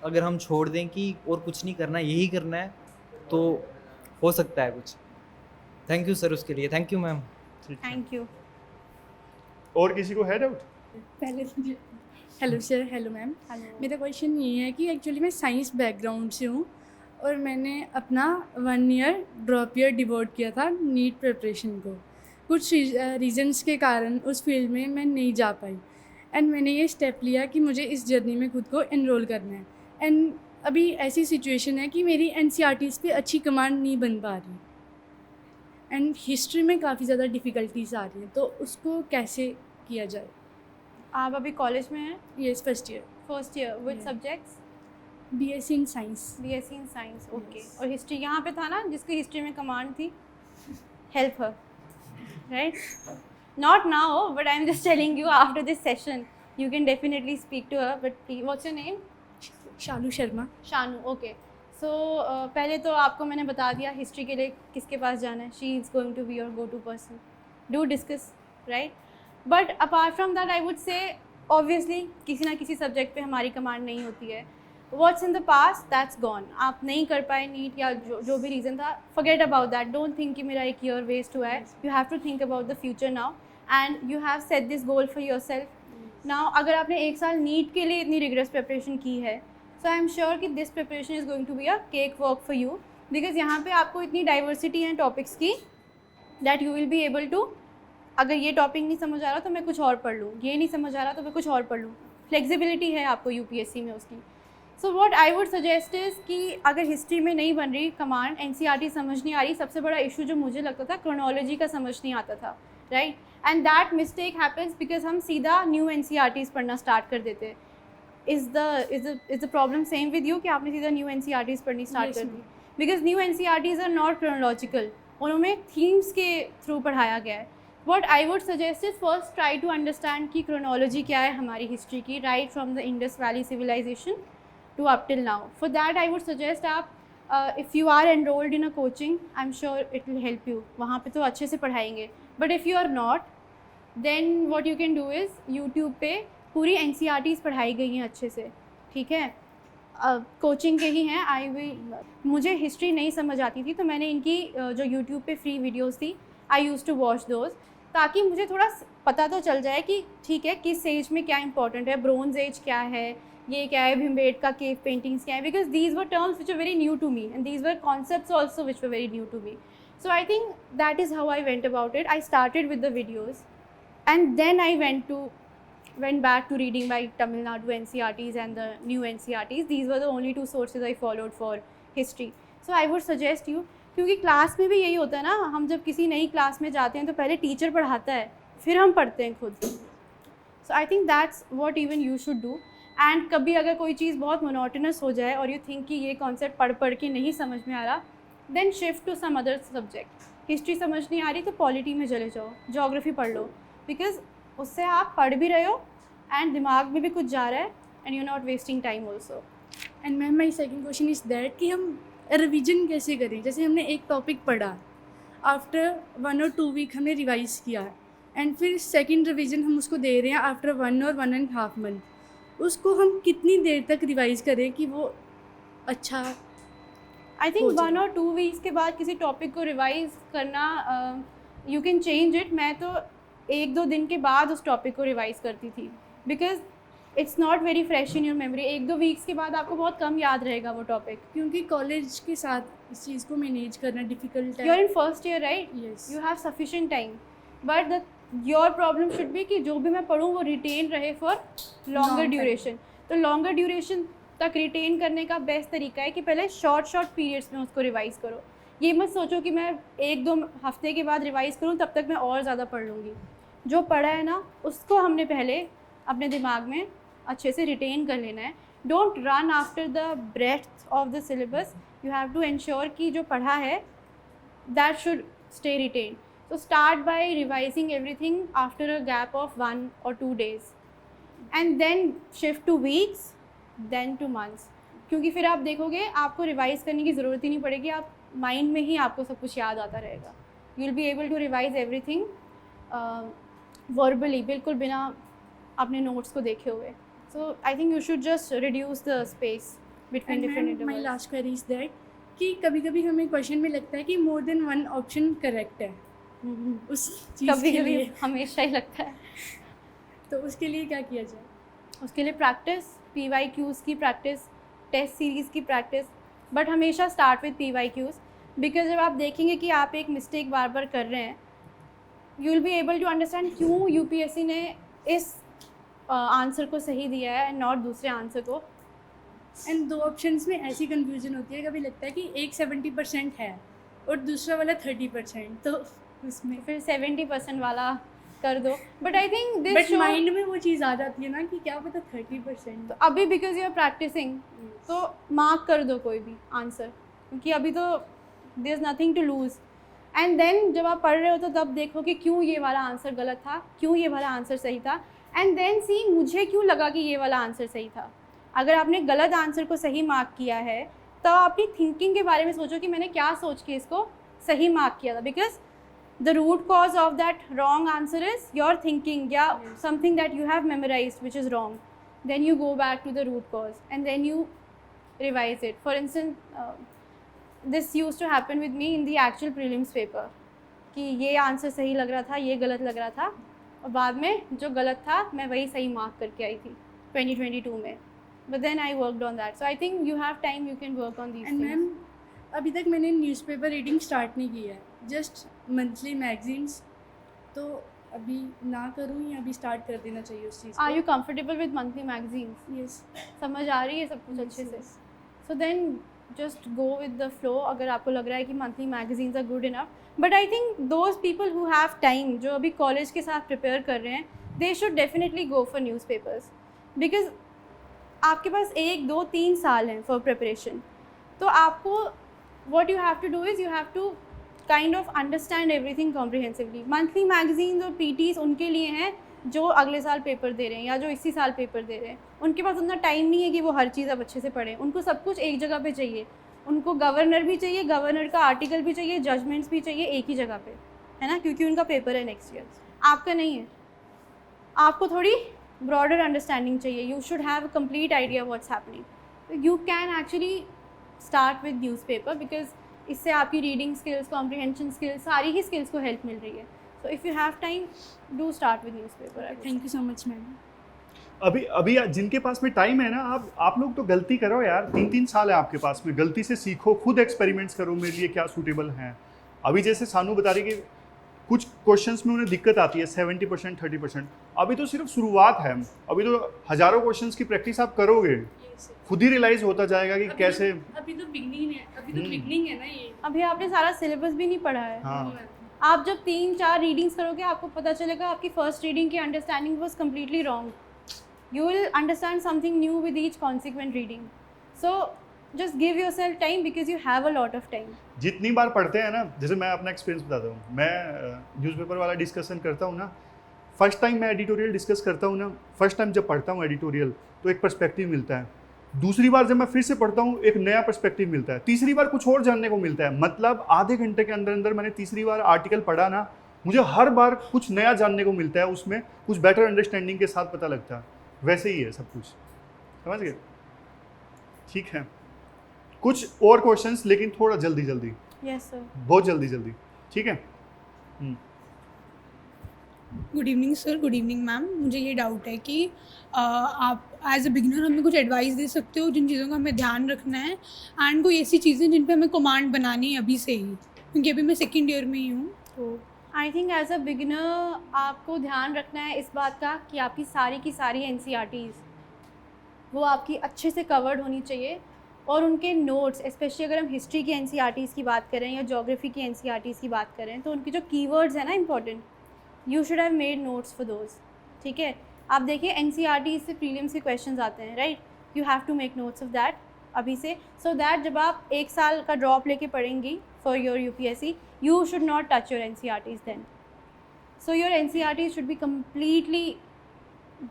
Speaker 8: अगर हम छोड़ दें कि और कुछ नहीं करना, यही करना है, तो हो सकता है कुछ. थैंक यू सर उसके लिए. Thank you ma'am.
Speaker 3: Thank you.
Speaker 1: और किसी को है डाउट?
Speaker 9: पहले हेलो सर. Hello ma'am. मेरा क्वेश्चन ये है कि एक्चुअली मैं साइंस बैकग्राउंड से हूँ और मैंने अपना 1 ईयर ड्रॉप ईयर डिवोट किया था नीट प्रिपरेशन को. कुछ रीजंस के कारण उस फील्ड में मैं नहीं जा पाई एंड मैंने ये स्टेप लिया कि मुझे इस जर्नी में खुद को एनरोल करना है. एंड अभी ऐसी सिचुएशन है कि मेरी NCERTs पे अच्छी कमांड नहीं बन पा रही एंड हिस्ट्री में काफ़ी ज़्यादा डिफ़िकल्टीज आ रही हैं, तो उसको कैसे किया जाए?
Speaker 3: आप अभी कॉलेज में हैं?
Speaker 9: Yes, first year.
Speaker 3: Which subjects?
Speaker 9: BSc in science.
Speaker 3: BSc in science. Okay. और हिस्ट्री यहाँ पे था ना जिसकी हिस्ट्री में कमांड थी, help her, right? Not now but I am just telling you after this session you can definitely speak to her. But what's your name?
Speaker 9: Shalu Sharma.
Speaker 3: Shanu. Okay. So पहले तो आपको मैंने बता दिया हिस्ट्री के लिए किसके पास जाना है. She is going to be your go to person. Do discuss, right? But apart from that I would say obviously किसी ना किसी सब्जेक्ट पे हमारी कमांड नहीं होती है. What's in the past that's gone. आप नहीं कर पाए नीट या जो भी रीज़न था, forget about that. Don't think कि मेरा 1 ईयर वेस्ट हुआ है. You have to think about the future now and you have set this goal for yourself. Now अगर आपने 1 साल नीट के लिए इतनी रिगरस प्रिपरेशन की है, सो आई एम श्योर कि this preparation is going to be a cake work for you, because यहाँ पे आपको इतनी डाइवर्सिटी है टॉपिक्स की that you will be able to, अगर ये टॉपिक नहीं समझ आ रहा तो मैं कुछ और पढ़ लूँ, ये नहीं समझ आ रहा तो मैं कुछ और पढ़ लूँ. फ्लेक्सिबिलिटी है आपको UPSC में उसकी. So what I would suggest is कि अगर हिस्ट्री में नहीं बन रही कमांड, NCERT समझ नहीं आ रही, सबसे बड़ा इशू जो मुझे लगता था क्रोनोलॉजी का समझ नहीं आता था, right? And that mistake happens because हम सीधा न्यू NCERTs पढ़ना स्टार्ट कर देते. Is the problem same with you कि आपने सीधा न्यू NCERTs पढ़नी स्टार्ट कर दी? Because new NCERTs are not chronological, उनमें थीम्स के थ्रू पढ़ाया गया है. What I would suggest is first try to understand कि chronology क्या है हमारी हिस्ट्री की, right from the Indus Valley civilization to up till now. For that I would suggest आप if you are enrolled in a coaching, I'm sure it will help you. वहाँ पे तो अच्छे से पढ़ाएंगे. But if you are not, then what you can do is YouTube पे पूरी NCERTs पढ़ाई गई हैं अच्छे से, ठीक है? कोचिंग के ही हैं. मुझे हिस्ट्री नहीं समझ आती थी तो मैंने इनकी जो YouTube पे फ्री वीडियोज़ थी, आई यूज़ टू वॉच दोज, ताकि मुझे थोड़ा पता तो चल जाए कि ठीक है किस एज में क्या इंपॉर्टेंट है, ब्रोंज एज क्या है, ये क्या है, भीमबेटका केव पेंटिंग्स क्या है, because these were terms which are very new to me and these were concepts also which were very new to me. So I think that is how I went about it. I started with the videos and then I went back to reading my Tamil Nadu NCERTs and the new NCERTs. These were the only 2 sources I followed for history. So I would suggest you, क्योंकि क्लास में भी यही होता है ना, हम जब किसी नई क्लास में जाते हैं तो पहले टीचर पढ़ाता है, फिर हम पढ़ते हैं खुद. So I think that's what even you should do. And कभी अगर कोई चीज़ बहुत मोनोटोनस हो जाए और यू थिंक कि ये कॉन्सेप्ट पढ़ के नहीं समझ में आ रहा, then shift to some other subject. History समझ नहीं आ रही तो पॉलिटी में चले जाओ, जोग्राफी पढ़ लो, बिकॉज उससे आप पढ़ भी रहे हो एंड दिमाग में भी कुछ जा रहा है and you're not wasting time also.
Speaker 9: And ma'am my second question is that कि हम रिवीजन कैसे करें. जैसे हमने एक टॉपिक पढ़ा, आफ्टर 1 और 2 वीक हमने रिवाइज़ किया एंड फिर सेकेंड रिवीजन हम उसको दे रहे हैं आफ्टर 1 और 1.5 मंथ. उसको हम कितनी देर तक रिवाइज़ करें कि वो अच्छा.
Speaker 3: आई थिंक 1 और 2 वीक्स के बाद किसी टॉपिक को रिवाइज करना, यू कैन चेंज इट. मैं तो 1-2 दिन के बाद उस टॉपिक को रिवाइज करती थी, because it's not very fresh in your memory. 1-2 weeks के बाद आपको बहुत कम याद रहेगा वो टॉपिक.
Speaker 9: क्योंकि कॉलेज के साथ इस चीज़ को मैनेज करना डिफ़िकल्ट है.
Speaker 3: You are in first year right,
Speaker 9: Yes.
Speaker 3: You have sufficient time, but your problem should be कि जो भी मैं पढ़ूँ वो रिटेन रहे for longer
Speaker 9: Long time.
Speaker 3: Duration. तो लॉन्गर ड्यूरेशन तक रिटेन करने का बेस्ट तरीका है कि पहले शॉर्ट पीरियड्स में उसको रिवाइज करो. ये मत सोचो कि मैं 1-2 हफ्ते के बाद रिवाइज करूँ तब तक मैं और ज़्यादा पढ़ लूँगी. जो पढ़ा है ना उसको हमने पहले अपने दिमाग में अच्छे से रिटेन कर लेना है. Don't run after the breadth of the syllabus. You have to ensure कि जो पढ़ा है that should stay retain. So start by revising everything after a gap of 1 or 2 days, and then shift to weeks, then to months. क्योंकि फिर आप देखोगे आपको रिवाइज करने की ज़रूरत ही नहीं पड़ेगी. आप माइंड में ही आपको सब कुछ याद आता रहेगा. You will be able to revise everything verbally, बिल्कुल बिना अपने नोट्स को देखे हुए. So I think you should just reduce the space between different
Speaker 9: my
Speaker 3: intervals.
Speaker 9: Last query is that कि कभी कभी हमें क्वेश्चन में लगता है कि more than one option correct है उस चीज़
Speaker 3: कभी
Speaker 9: के
Speaker 3: कभी
Speaker 9: लिए.
Speaker 3: हमेशा ही लगता है.
Speaker 9: तो उसके लिए क्या किया जाए?
Speaker 3: उसके लिए प्रैक्टिस, PYQs की प्रैक्टिस, टेस्ट सीरीज़ की प्रैक्टिस, बट हमेशा स्टार्ट विद PYQs. बिकॉज जब आप देखेंगे कि आप एक मिस्टेक बार बार कर रहे हैं, you will be able to understand क्यों UPSC ने इस आंसर को सही दिया है एंड नॉट दूसरे आंसर को.
Speaker 9: एंड 2 ऑप्शंस में ऐसी कंफ्यूजन होती है, कभी लगता है कि एक 70% है और दूसरा वाला 30%, तो उसमें
Speaker 3: फिर 70% वाला कर दो. But I think
Speaker 9: but
Speaker 3: this
Speaker 9: mind में वो चीज़ आ जाती है ना कि क्या पता 30%.
Speaker 3: तो अभी बिकॉज यू आर प्रैक्टिसिंग तो मार्क कर दो कोई भी आंसर, क्योंकि अभी तो there is nothing to lose. And then जब आप पढ़ रहे हो तो तब देखो कि क्यों ये वाला आंसर गलत था, क्यों ये वाला आंसर सही था. एंड देन सी मुझे क्यों लगा कि ये वाला आंसर सही था. अगर आपने गलत आंसर को सही मार्क किया है तो अपनी थिंकिंग के बारे में सोचो कि मैंने क्या सोच के इसको सही मार्क किया था. Because the root cause of that wrong answer is your thinking, yeah, something that you have memorized which is wrong. Then you go back to the root cause and then you revise it. For instance, this used to happen with me in the actual prelims paper कि ये आंसर सही लग रहा था, ये गलत लग रहा था, और बाद में जो गलत था मैं वही सही मार्क करके आई थी 2022 में. But then I worked on that. So I think you have time, you can work on these
Speaker 9: and
Speaker 3: things.
Speaker 9: Ma'am अभी तक मैंने न्यूज़पेपर रीडिंग स्टार्ट नहीं की है, जस्ट मंथली मैगजीन्स. तो अभी ना करूँ या अभी स्टार्ट कर देना चाहिए उस चीज़
Speaker 3: Are you comfortable with monthly magazines?
Speaker 9: Yes.
Speaker 3: समझ आ रही है सब कुछ अच्छे से? So then just go with the flow. अगर आपको लग रहा है कि monthly magazines are good enough, but I think those people who have time, जो अभी कॉलेज के साथ प्रिपेयर कर रहे हैं, they should definitely go for newspapers. Because आपके पास 1-2-3 साल हैं फॉर प्रिपरेशन. तो आपको what you have to do is you have to kind of understand everything comprehensively. monthly magazines और PTs उनके लिए हैं जो अगले साल पेपर दे रहे हैं या जो इसी साल पेपर दे रहे हैं. उनके पास उतना टाइम नहीं है कि वो हर चीज़ अब अच्छे से पढ़ें. उनको सब कुछ एक जगह पे चाहिए. उनको गवर्नर भी चाहिए, गवर्नर का आर्टिकल भी चाहिए, जजमेंट्स भी चाहिए एक ही जगह पे, है ना, क्योंकि उनका पेपर है नेक्स्ट ईयर. आपका नहीं है. आपको थोड़ी ब्रॉडर अंडरस्टैंडिंग चाहिए. You should have a complete idea what's happening. You can actually start with newspaper because इससे आपकी रीडिंग स्किल्स, कॉम्प्रिहेंशन स्किल्स, सारी ही स्किल्स को हेल्प मिल रही है. सो if you have time, do start with newspaper.
Speaker 9: Thank you so much ma'am.
Speaker 1: अभी जिनके पास में टाइम है ना, आप लोग तो गलती करो यार. 3-3 साल है आपके पास में, गलती से सीखो, खुद एक्सपेरिमेंट्स करो मेरे लिए क्या सूटेबल हैं. अभी जैसे सानू बता रही कि कुछ क्वेश्चंस में उन्हें दिक्कत आती है 70% 30%. अभी तो सिर्फ शुरुआत है. अभी तो हज़ारों क्वेश्चंस की प्रैक्टिस आप करोगे, खुद ही रियलाइज होता जाएगा कि कैसे.
Speaker 9: अभी तो बिगनिंग है, अभी तो बिगनिंग है ना ये.
Speaker 3: अभी आपने सारा सिलेबस भी नहीं पढ़ा है.
Speaker 1: हाँ,
Speaker 3: आप जब 3-4 रीडिंग्स करोगे आपको पता चलेगा आपकी फर्स्ट रीडिंग की understanding was completely wrong. You will understand something new with each consequent reading. So just give yourself time because you have a lot of time.
Speaker 1: जितनी बार पढ़ते हैं ना, जैसे मैं अपना एक्सपीरियंस बताता हूँ, मैं न्यूज़पेपर वाला डिस्कशन करता हूँ ना, फर्स्ट टाइम मैं एडिटोरियल डिस्कस करता हूँ ना, फर्स्ट टाइम जब पढ़ता हूँ एडिटोरियल तो एक पर्सपेक्टिव मिलता है, दूसरी बार जब मैं फिर से पढ़ता हूँ एक नया पर्सपेक्टिव मिलता है, तीसरी बार कुछ और जानने को मिलता है। मतलब आधे घंटे के अंदर अंदर मैंने तीसरी बार आर्टिकल पढ़ा ना, मुझे हर बार कुछ नया जानने को मिलता है, उसमें कुछ बेटर अंडरस्टैंडिंग के साथ पता लगता है। वैसे ही है सब कुछ, समझ गए? ठीक है, कुछ और क्वेश्चंस लेकिन थोड़ा जल्दी जल्दी,
Speaker 3: यस सर।
Speaker 1: बहुत जल्दी जल्दी, ठीक है?
Speaker 10: Good evening sir, good evening ma'am. मुझे ये डाउट है कि आप एज अ बिगिनर हमें कुछ एडवाइस दे सकते हो जिन चीज़ों का हमें ध्यान रखना है, एंड कोई ऐसी चीज़ें जिन पे हमें कमांड बनानी है अभी से ही, क्योंकि अभी मैं सेकेंड ईयर में ही हूँ। तो
Speaker 3: I think as a beginner आपको ध्यान रखना है इस बात का कि आपकी सारी की सारी NCERTs वो आपकी अच्छे से कवर्ड होनी चाहिए, और उनके नोट्स, स्पेशली अगर हम हिस्ट्री की NCERTs की बात करें या ज्योग्राफी की NCERTs की बात करें, तो उनकी जो कीवर्ड्स हैं ना important, you should have made notes for those. ठीक है, आप देखिए NCERT से प्रीलिम्स के क्वेश्चंस आते हैं, right? You have to make notes of that अभी से, सो दैट जब आप एक साल का ड्रॉप लेके पढ़ेंगी for your UPSC, you should not touch your NCERTs then. So your NCERTs should be completely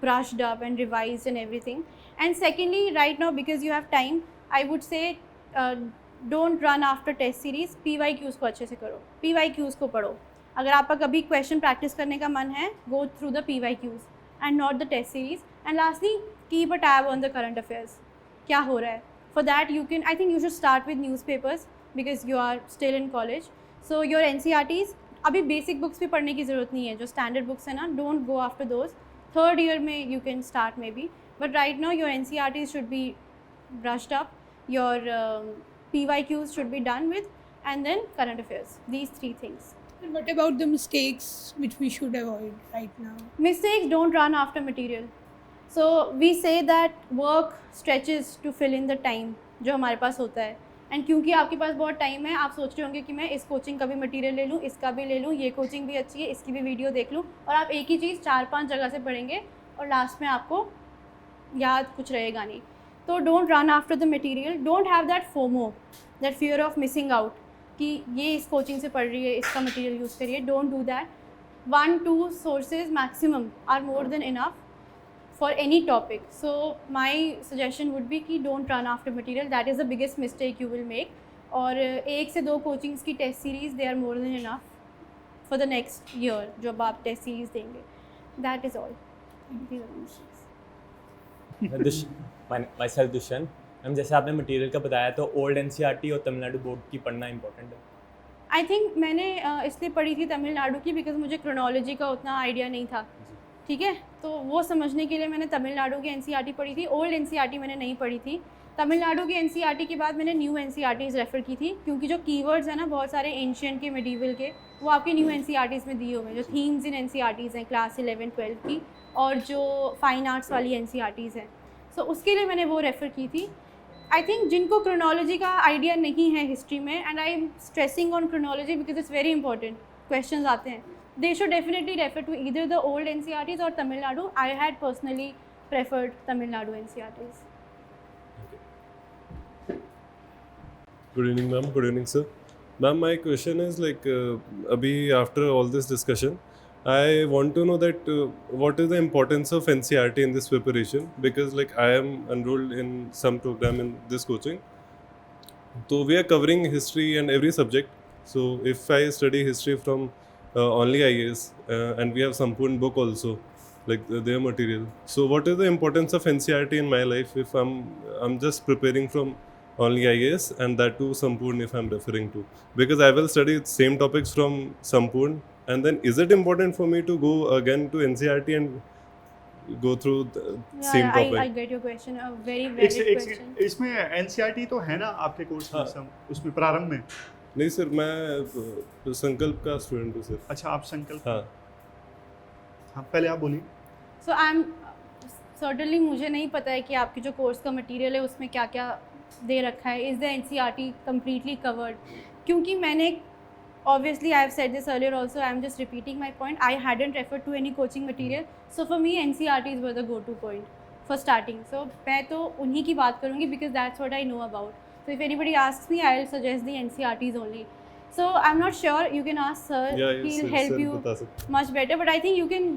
Speaker 3: brushed up and revised and everything. And secondly, right now because you have time, I would say don't run after test series. PYQs को अच्छे से करो, PYQs को पढ़ो। अगर आपका कभी क्वेश्चन प्रैक्टिस करने का मन है, go through the PYQs and not the test series. And lastly, keep a tab on the current affairs. क्या हो रहा है? For that you can, I think you should start with newspapers because you are still in college. So your NCERTs, अभी बेसिक बुक्स भी पढ़ने की ज़रूरत नहीं है, जो स्टैंडर्ड बुक्स है ना, don't go after those. Third year में you can start maybe, but right now your NCERTs should be brushed up, your PYQs should be done with, and then current affairs. These three things.
Speaker 10: And what about the mistakes which we should avoid right now?
Speaker 3: Mistakes, don't run after material. So we say that work stretches to fill in the time जो हमारे पास होता है, एंड क्योंकि आपके पास बहुत टाइम है, आप सोच रहे होंगे कि मैं इस कोचिंग का भी मटेरियल ले लूँ, इसका भी ले लूँ, ये कोचिंग भी अच्छी है, इसकी भी वीडियो देख लूँ, और आप एक ही चीज़ 4-5 जगह से पढ़ेंगे और लास्ट में आपको याद कुछ रहेगा नहीं। तो don't run after the material, don't have that FOMO, that fear of missing out कि ये इस कोचिंग से पढ़ रही है, इसका मटेरियल यूज़ करिए। Don't do that. 1-2 sources maximum are more than enough for any topic. So my suggestion would be कि don't run after material. That is the biggest mistake you will make. और 1 से 2 कोचिंग्स की test series they are more than enough for the next year जब आप टेस्ट सीरीज़ देंगे। That is all. These are the mistakes.
Speaker 11: myself Dushyant ma'am, जैसे आपने मटेरियल का बताया तो ओल्ड NCERT और तमिलनाडु बोर्ड की पढ़ना इंपॉर्टेंट है।
Speaker 3: आई थिंक मैंने इसलिए पढ़ी थी तमिलनाडु की बिकॉज मुझे क्रोनोलॉजी का उतना आइडिया नहीं था, ठीक है, तो वो समझने के लिए मैंने तमिलनाडु की NCERT पढ़ी थी। ओल्ड NCERT मैंने नहीं पढ़ी थी। तमिलनाडु की NCERT के बाद मैंने न्यू NCERTs रेफ़र की थी, क्योंकि जो कीवर्ड्स हैं ना बहुत सारे एंशियंट के, मेडिवल के, वो आपके न्यू NCERTs में दिए हुए हैं। जो थीम्स इन NCERTs हैं क्लास 11-12 की, और जो फाइन आर्ट्स वाली NCERTs हैं, सो उसके लिए मैंने वो रेफ़र की थी। आई थिंक जिनको क्रोनोलॉजी का आइडिया नहीं है हिस्ट्री में, and I am stressing on chronology because it's very important, question आते हैं, they should definitely refer to either the old NCERTs or Tamil Nadu. I had personally preferred Tamil Nadu NCERTs.
Speaker 12: Good evening, ma'am. Good evening, sir. Ma'am, my question is like, abhi after all this discussion, I want to know that what is the importance of NCERT in this preparation, because like I am enrolled in some program in this coaching. So we are covering history and every subject. So if I study history from only IAS and we have Sampurn book also, like their material. So what is the importance of NCERT in my life if I'm just preparing from only IAS, and that too Sampurn if I'm referring to, because I will study same topics from Sampurn, and then is it important for me to go again to NCERT and go through the same topic?
Speaker 3: I get your question, a very valid question.
Speaker 1: इसमें NCERT तो है ना आपके कोर्स में, उसमें प्रारंभ में?
Speaker 12: नहीं सर, मैं संकल्प का स्टूडेंट हूँ सर।
Speaker 1: अच्छा, आप संकल्प?
Speaker 12: हाँ,
Speaker 1: पहले आप बोलिए।
Speaker 3: सो आई एम सर्टनली, मुझे नहीं पता है कि आपकी जो कोर्स का मटेरियल है उसमें क्या क्या दे रखा है। Is the NCERT completely covered? क्योंकि मैंने obviously I have said this earlier also, I am just repeating my point, I hadn't referred to any coaching material, so for me NCERTs were the go-to point for starting. So मैं तो उन्हीं की बात करूँगी because that's what I know about. So if anybody asks me, I'll suggest the NCERTs only. So I'm not sure, you can ask sir,
Speaker 12: Yeah,
Speaker 3: he'll
Speaker 12: sir,
Speaker 3: help
Speaker 12: sir
Speaker 3: you
Speaker 12: बता सकते
Speaker 3: much better, but I think you can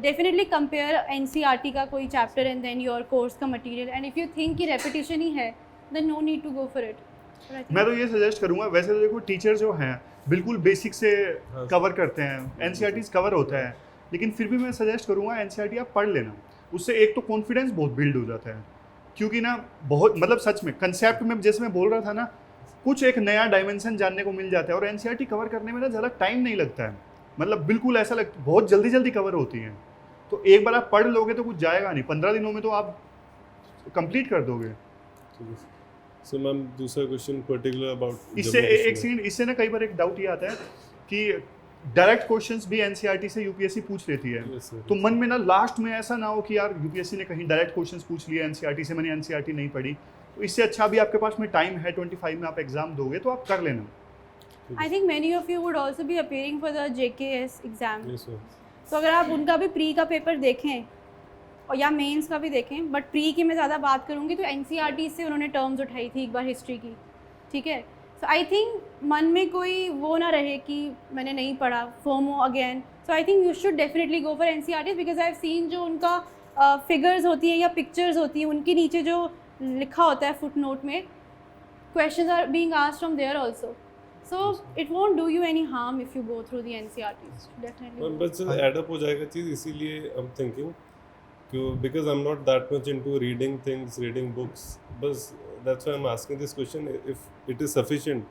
Speaker 3: definitely compare NCERT का कोई chapter and then your course का material, and if you think कि repetition ही है, then no need to go for it. But I think
Speaker 1: मैं तो ये सजेस्ट करूंगा, वैसे तो देखो टीचर जो हैं बिल्कुल बेसिक से
Speaker 12: हाँ।
Speaker 1: कवर करते हैं, एनसीईआरटीज कवर होता है, लेकिन फिर भी मैं सजेस्ट करूंगा एनसीईआरटी आप पढ़ लेना, उससे एक तो कॉन्फिडेंस बहुत बिल्ड हो जाता है, क्योंकि ना बहुत मतलब सच में कंसेप्ट में जैसे मैं बोल रहा था ना, कुछ एक नया डायमेंशन जानने को मिल जाता है, और एनसीईआरटी कवर करने में ना ज़्यादा टाइम नहीं लगता है, मतलब बिल्कुल ऐसा लगता बहुत जल्दी जल्दी कवर होती हैं, तो एक बार आप पढ़ लोगे तो कुछ जाएगा नहीं, 15 दिनों में तो आप कंप्लीट कर दोगे।
Speaker 12: सो मैम दूसरा क्वेश्चन पर्टिकुलर अबाउट
Speaker 1: इससे एक सेकंड, इससे ना कई बार एक डाउट ये आता है कि डायरेक्ट क्वेश्चंस भी एनसीईआरटी से यूपीएससी पूछ लेती है,
Speaker 12: Yes, sir.
Speaker 1: तो मन में ना लास्ट में ऐसा ना हो कि यार यूपीएससी ने कहीं डायरेक्ट क्वेश्चंस पूछ लिए एनसीईआरटी से, मैंने एनसीईआरटी नहीं पढ़ी, तो इससे अच्छा भी आपके पास में टाइम है, 25 में आप एग्जाम दोगे तो आप कर लेना।
Speaker 3: I think many of you would also be appearing for the JKS exam.
Speaker 12: Yes, sir.
Speaker 3: तो अगर आप उनका भी प्री का पेपर देखें और या मेंस का भी देखें, बट प्री की मैं ज़्यादा बात करूँगी तो एनसीईआरटी से उन्होंने टर्म्स उठाई थी एक बार हिस्ट्री की, ठीक है। सो आई थिंक मन में कोई वो ना रहे कि मैंने नहीं पढ़ा, FOMO again. So I think you should definitely go for NCERT, because I have seen जो उनका फिगर्स होती हैं या पिक्चर्स होती हैं, उनके नीचे जो लिखा होता है फुट नोट में, questions are being asked from there also, so it won't do you any harm if you go through the NCERTs. Definitely go.
Speaker 12: बस ऐड अप हो जाएगा चीज़, इसीलिए आई एम थिंकिंग क्यों, because I am not that much into reading things, reading books, बस that's why I am asking this question if it is sufficient,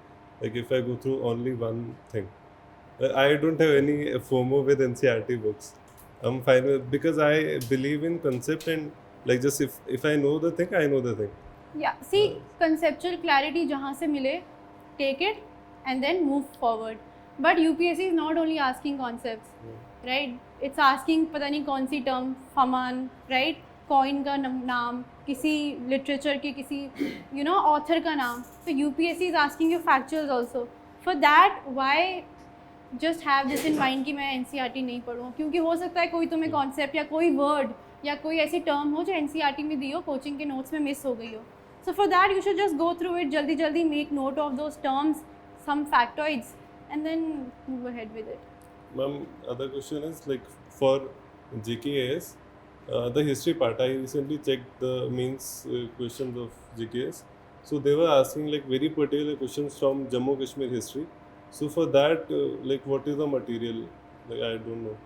Speaker 12: like if I go through only one thing. I don't have any FOMO with NCERT books, I am fine because I believe in concept and like just if I know the thing, I know the thing.
Speaker 3: Yeah, see, conceptual clarity जहाँ से मिले, take it and then move forward. But UPSC is not only asking concepts, right? It's asking पता नहीं कौन सी term, फमान, right? Coin का नाम, किसी literature के किसी author का नाम. So UPSC is asking you factuals also. For that, why just have this in mind कि मैं NCERT नहीं पढ़ूँ? क्योंकि हो सकता है कोई तुम्हें concept या कोई word या कोई ऐसी term हो जो NCERT में दी हो, coaching के notes में miss हो गई हो. So for that, you should just go through it, जल्दी make note of those terms, some factoids, and then move ahead with it.
Speaker 12: Ma'am, other question is like for GKS, the history part. I recently checked the mains questions of GKS. So they were asking like very particular questions from Jammu Kashmir history. So for that, like what is the material? Like I don't know.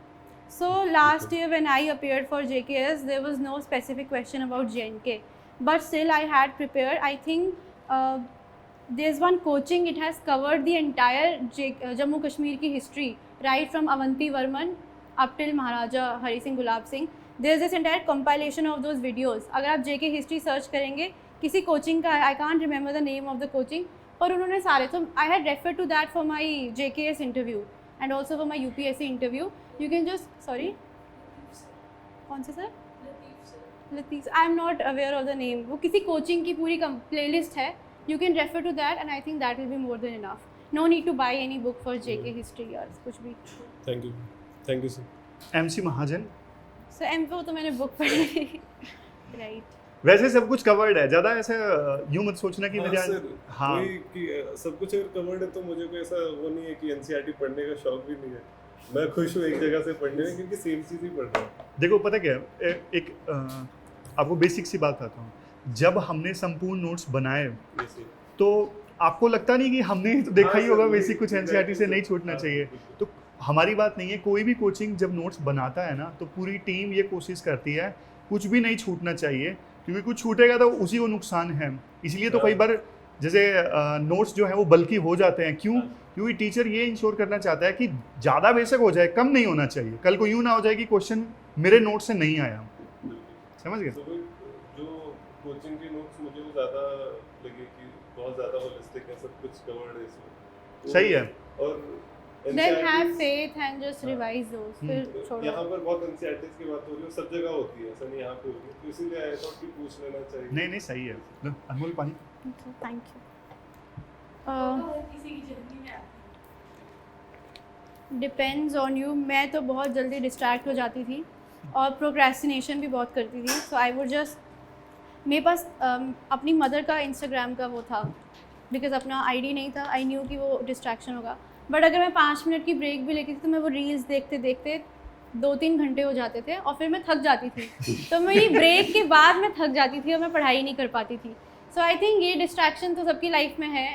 Speaker 3: So last year when I appeared for JKS, there was no specific question about JNK, but still I had prepared. I think there's one coaching, it has covered the entire Jammu Kashmir ki history, right from Avanti Varman up till Maharaja Hari Singh Gulab Singh. There's this entire compilation of those videos. अगर आप JK history search करेंगे, किसी coaching का, I can't remember the name of the coaching, और उन्होंने सारे, तो I had referred to that for my JKS interview and also for my UPSC interview. You can just, sorry, कौन सा sir? Latif, I am not aware of the name. वो किसी कोचिंग की पूरी प्लेलिस्ट है, you can refer to that and I think that will be more than enough. No need to buy any book for JK history or कुछ भी।
Speaker 12: Thank you sir.
Speaker 1: MC Mahajan,
Speaker 3: So M तो मैंने बुक पढ़ी, right?
Speaker 1: वैसे सब कुछ कवर्ड है, ज़्यादा ऐसे यूँ मत सोचना कि मेरे हाँ
Speaker 12: वही कि सब कुछ अगर कवर्ड है तो मुझे कोई ऐसा वो नहीं है कि एनसीईआरटी पढ़ने का शौक भी नहीं है, मैं खुश हूँ एक जगह से पढ़ने में क्योंकि सेम चीज़ ही पढ़ रहा हूँ।
Speaker 1: देखो पता क्या है, एक आपको बेसिक सी बात बताता हूँ, जब हमने संपूर्ण नोट्स बनाए तो आपको लगता नहीं कि हमने तो देखा ही होगा बेसिक कुछ एनसीईआरटी से नहीं छूटना चाहिए, तो हमारी बात नहीं है। कोई भी कोचिंग जब नोट्स बनाता है ना तो पूरी टीम ये कोशिश करती है कुछ भी नहीं छूटना चाहिए, क्योंकि कुछ छूटेगा तो उसी को नुकसान है। इसलिए तो कई बार जैसे नोट्स जो है वो बल्कि हो जाते हैं, क्यों? क्योंकि टीचर ये इंश्योर करना चाहता है कि ज़्यादा बेशक हो जाए, कम नहीं होना चाहिए। कल को यूँ ना हो जाए कि क्वेश्चन मेरे नोट से नहीं आया, समझ गए?
Speaker 12: जो कोचिंग के नोट्स मुझे वो ज़्यादा लगे कि बहुत ज़्यादा होलिस्टिक है, सब कुछ कवर्ड है इसमें,
Speaker 1: सही है।
Speaker 12: और
Speaker 3: Then have faith and just revise those. फिर छोड़ो।
Speaker 12: यहाँ पर बहुत एनसीईआरटीज़ की बात हो रही है, सब जगह होती है, ऐसा नहीं यहाँ पे होती है, तो इसीलिए आई थॉट कि पूछ लेना चाहिए।
Speaker 1: नहीं सही है। लो, अनमोल पानी।
Speaker 3: Thank you. Depends on you. मैं तो बहुत जल्दी डिस्ट्रैक्ट हो जाती थी और प्रोक्रेस्टिनेशन भी बहुत करती थी, सो आई वुड जस्ट, मेरे पास अपनी मदर का इंस्टाग्राम का वो था, बिकॉज अपना आईडी नहीं था, आई न्यू कि वो डिस्ट्रैक्शन होगा। बट अगर मैं 5 मिनट की ब्रेक भी लेती थी तो मैं वो रील्स देखते देखते 2-3 घंटे हो जाते थे और फिर मैं थक जाती थी। तो मेरी ब्रेक के बाद मैं थक जाती थी और मैं पढ़ाई नहीं कर पाती थी। सो आई थिंक ये डिस्ट्रैक्शन तो सबकी लाइफ में है।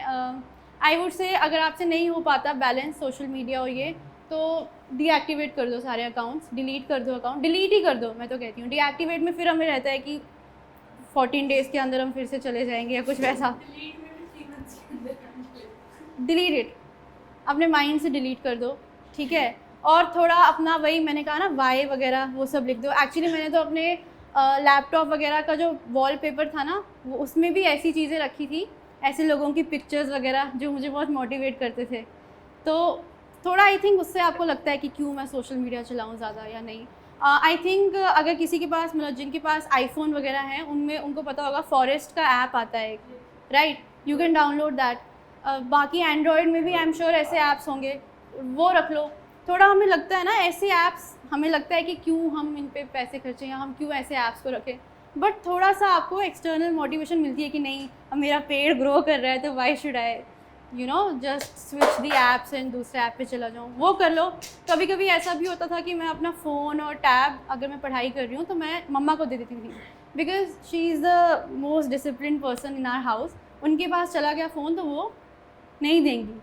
Speaker 3: आई वुड से अगर आपसे नहीं हो पाता बैलेंस सोशल मीडिया और ये, तो डीएक्टिवेट कर दो सारे अकाउंट्स, डिलीट कर दो अकाउंट, डिलीट ही कर दो। मैं तो कहती हूँ डीएक्टिवेट में फिर हमें रहता है कि 14 डेज़ के अंदर हम फिर से चले जाएंगे या कुछ वैसा। डिलीट इट, अपने माइंड से डिलीट कर दो, ठीक है। और थोड़ा अपना वही मैंने कहा ना वाई वगैरह वो सब लिख दो। एक्चुअली मैंने तो अपने लैपटॉप वगैरह का जो वॉलपेपर था ना वो उसमें भी ऐसी चीज़ें रखी थी, ऐसे लोगों की पिक्चर्स वगैरह जो मुझे बहुत मोटिवेट करते थे। तो थोड़ा आई थिंक उससे आपको लगता है कि क्यों मैं सोशल मीडिया चलाऊँ ज़्यादा या नहीं। आई थिंक अगर किसी के पास मतलब जिनके पास आईफोन वगैरह हैं उनमें उनको पता होगा फॉरेस्ट का ऐप आता है, right, you can download that. बाकी एंड्रॉयड में भी आई एम श्योर ऐसे ऐप्स होंगे, वो रख लो। थोड़ा हमें लगता है ना ऐसे ऐप्स, हमें लगता है कि क्यों हम इन पे पैसे खर्चें या हम क्यों ऐसे ऐप्स को रखें, बट थोड़ा सा आपको एक्सटर्नल मोटिवेशन मिलती है कि नहीं अब मेरा पेड़ ग्रो कर रहा है तो why should I you know just switch the apps and दूसरे ऐप पे चला जाऊँ, वो कर लो। कभी कभी ऐसा भी होता था कि मैं अपना फ़ोन और टैब अगर मैं पढ़ाई कर रही हूँ तो मैं मम्मा को दे देती थी, because she is the most discipline person in our house. उनके पास चला गया फ़ोन तो वो नहीं देंगी,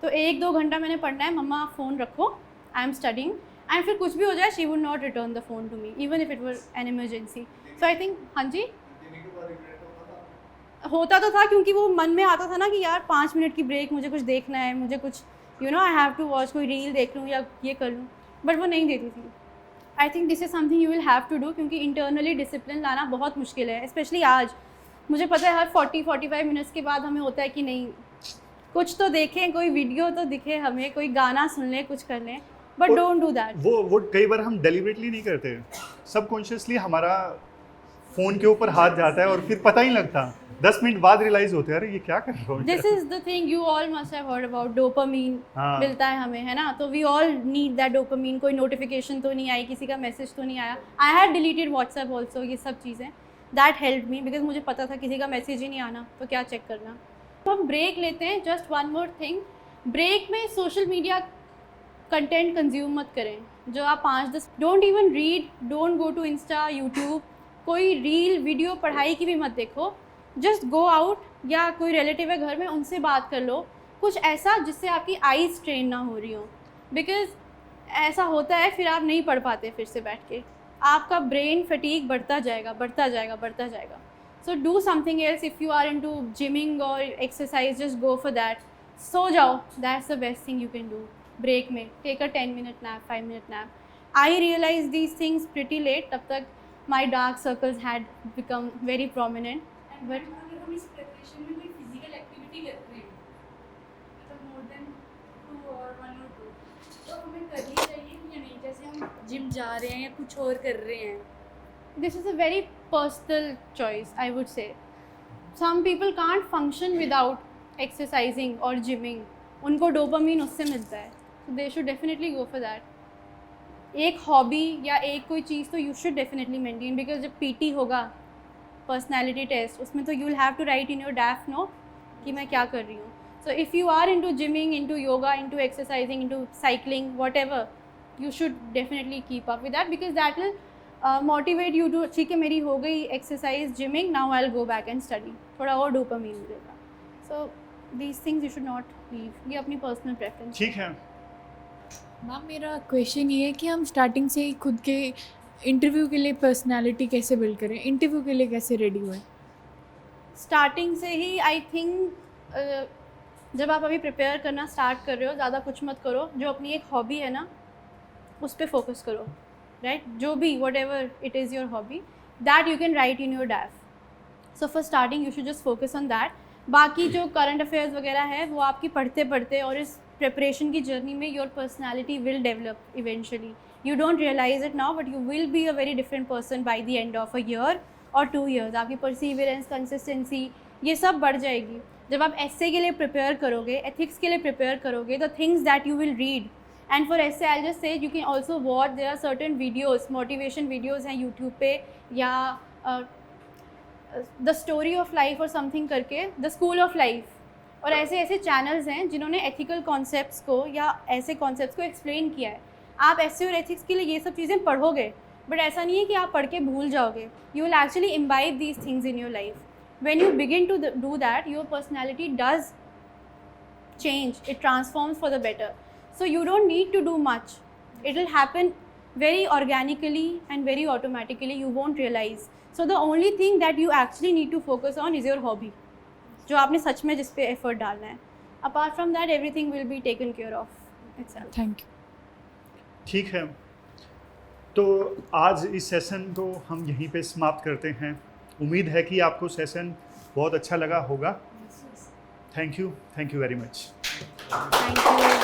Speaker 3: तो 1-2 घंटा मैंने पढ़ना है, मम्मा फ़ोन रखो, आई एम स्टडिंग, एंड फिर कुछ भी हो जाए she would not return the phone to me even if it were an emergency. So I think हाँ जी होता तो था, क्योंकि वो मन में आता था ना कि यार 5 मिनट की ब्रेक, मुझे कुछ देखना है, मुझे कुछ you know I have to watch, कोई रील देख लूँ या ये कर लूँ, बट वो नहीं देती थी। I think this is something you will have to do, क्योंकि इंटरनली डिसिप्लिन लाना बहुत मुश्किल है, स्पेशली आज। मुझे पता है हर 40-45 मिनट्स के बाद हमें होता है कि नहीं कुछ तो देखें, कोई वीडियो तो दिखे हमें, कोई गाना सुन लें, कुछ कर लें, बट डोंट डू दैट।
Speaker 1: वो कई बार हम डेलिबरेटली नहीं करते, सबकॉन्शियसली हमारा फ़ोन के ऊपर हाथ जाता है और फिर पता ही लगता, 10 मिनट बाद रियलाइज होते हैं अरे ये क्या कर रहा हूँ।
Speaker 3: This is the thing you all must have heard about, dopamine मिलता है हमें, है ना। तो we all need that dopamine. कोई नोटिफिकेशन तो नहीं आई, किसी का मैसेज तो नहीं आया, I had deleted WhatsApp also, ये सब चीज़ें दैट हेल्प मी, बिकॉज मुझे पता था किसी का मैसेज ही नहीं आना तो क्या चेक करना। तो हम ब्रेक लेते हैं। Just one more thing, break में सोशल मीडिया कंटेंट कंज्यूम मत करें। जो आप 5-10 don't even read, don't go to Insta, YouTube, कोई रील वीडियो पढ़ाई की भी मत देखो। जस्ट गो आउट, या कोई रिलेटिव है घर में उनसे बात कर लो, कुछ ऐसा जिससे आपकी आईज स्ट्रेन ना हो रही हो, बिकॉज ऐसा होता है फिर आप नहीं पढ़ पाते फिर से बैठ के, आपका ब्रेन फटीग बढ़ता जाएगा बढ़ता जाएगा बढ़ता जाएगा। So do something else, if you are into gymming और exercise just go for that. So जाओ, that's the best thing you can do break में। Take a 10 minute nap, 5 minute nap. I realize these things pretty late, तब तक my dark circles had become very prominent. But
Speaker 9: अगर हम इस प्रिपरेशन में कोई फिजिकल एक्टिविटी करते हैं मतलब मोर देन 2 और 1 और 2, तो हमें करनी चाहिए या नहीं? जैसे हम जिम जा रहे हैं या कुछ और कर रहे हैं,
Speaker 3: this is a very personal choice, I would say. Some people can't function without exercising or gymming. उनको डोपामीन उससे मिलता है, so they should definitely go for that. एक हॉबी या एक कोई चीज़ तो you should definitely maintain, because जब PT होगा पर्सनैलिटी टेस्ट, उसमें तो you will have to write in your DAF note कि मैं क्या कर रही हूँ। So if you are into gymming, into yoga, into exercising, into cycling, whatever, you should definitely keep up with that, because that will motivate you to, ठीक है मेरी हो गई exercise gymming, now I will go back and study, थोड़ा और डोपामीन मिलेगा। So these things you should not leave, ये अपनी पर्सनल प्रेफरेंस।
Speaker 1: ठीक है
Speaker 6: मैम, मेरा क्वेश्चन ये है कि हम स्टार्टिंग से ही खुद के इंटरव्यू के लिए पर्सनालिटी कैसे बिल्ड करें, इंटरव्यू के लिए कैसे रेडी हुए?
Speaker 3: स्टार्टिंग से ही आई थिंक जब आप अभी प्रिपेयर करना स्टार्ट कर रहे हो, ज़्यादा कुछ मत करो, जो अपनी एक हॉबी है ना उस पर फोकस करो, राइट? जो भी what ever it is your hobby, that you can right in your डैफ। So for starting you should just focus on that. बाकी जो करंट अफेयर्स वगैरह है वो आपकी पढ़ते पढ़ते और इस प्रिपरेशन की जर्नी में your personality will develop eventually. You don't realize it now, but you will be a very different person by the end of a year or 2 years. आपकी perseverance, consistency, ये सब बढ़ जाएगी। जब आप essay के लिए prepare करोगे, ethics के लिए prepare करोगे, the things that you will read, and for essay I'll just say you can also watch, there are certain videos, motivation videos हैं YouTube पे, या the story of life or something करके, the school of life, और ऐसे ऐसे चैनल्स हैं जिन्होंने एथिकल कॉन्सेप्ट्स को या ऐसे कॉन्सेप्ट्स को एक्सप्लेन किया है। आप एसईओ और एथिक्स के लिए ये सब चीज़ें पढ़ोगे, बट ऐसा नहीं है कि आप पढ़ के भूल जाओगे। You will actually imbibe these things in your life. When you begin to do that, your personality does change, it transforms for the better. So you don't need to do much, it will happen very organically and very automatically, you won't realize. So the only thing that you actually need to focus on is your hobby, जो आपने सच में जिस पे effort डालना है. Apart from that, everything will be taken care of itself.
Speaker 6: Thank you.
Speaker 1: ठीक है, तो आज इस सेशन को हम यहीं पे समाप्त करते हैं। उम्मीद है कि आपको सेशन बहुत अच्छा लगा होगा। Thank you very much.
Speaker 3: Thank you.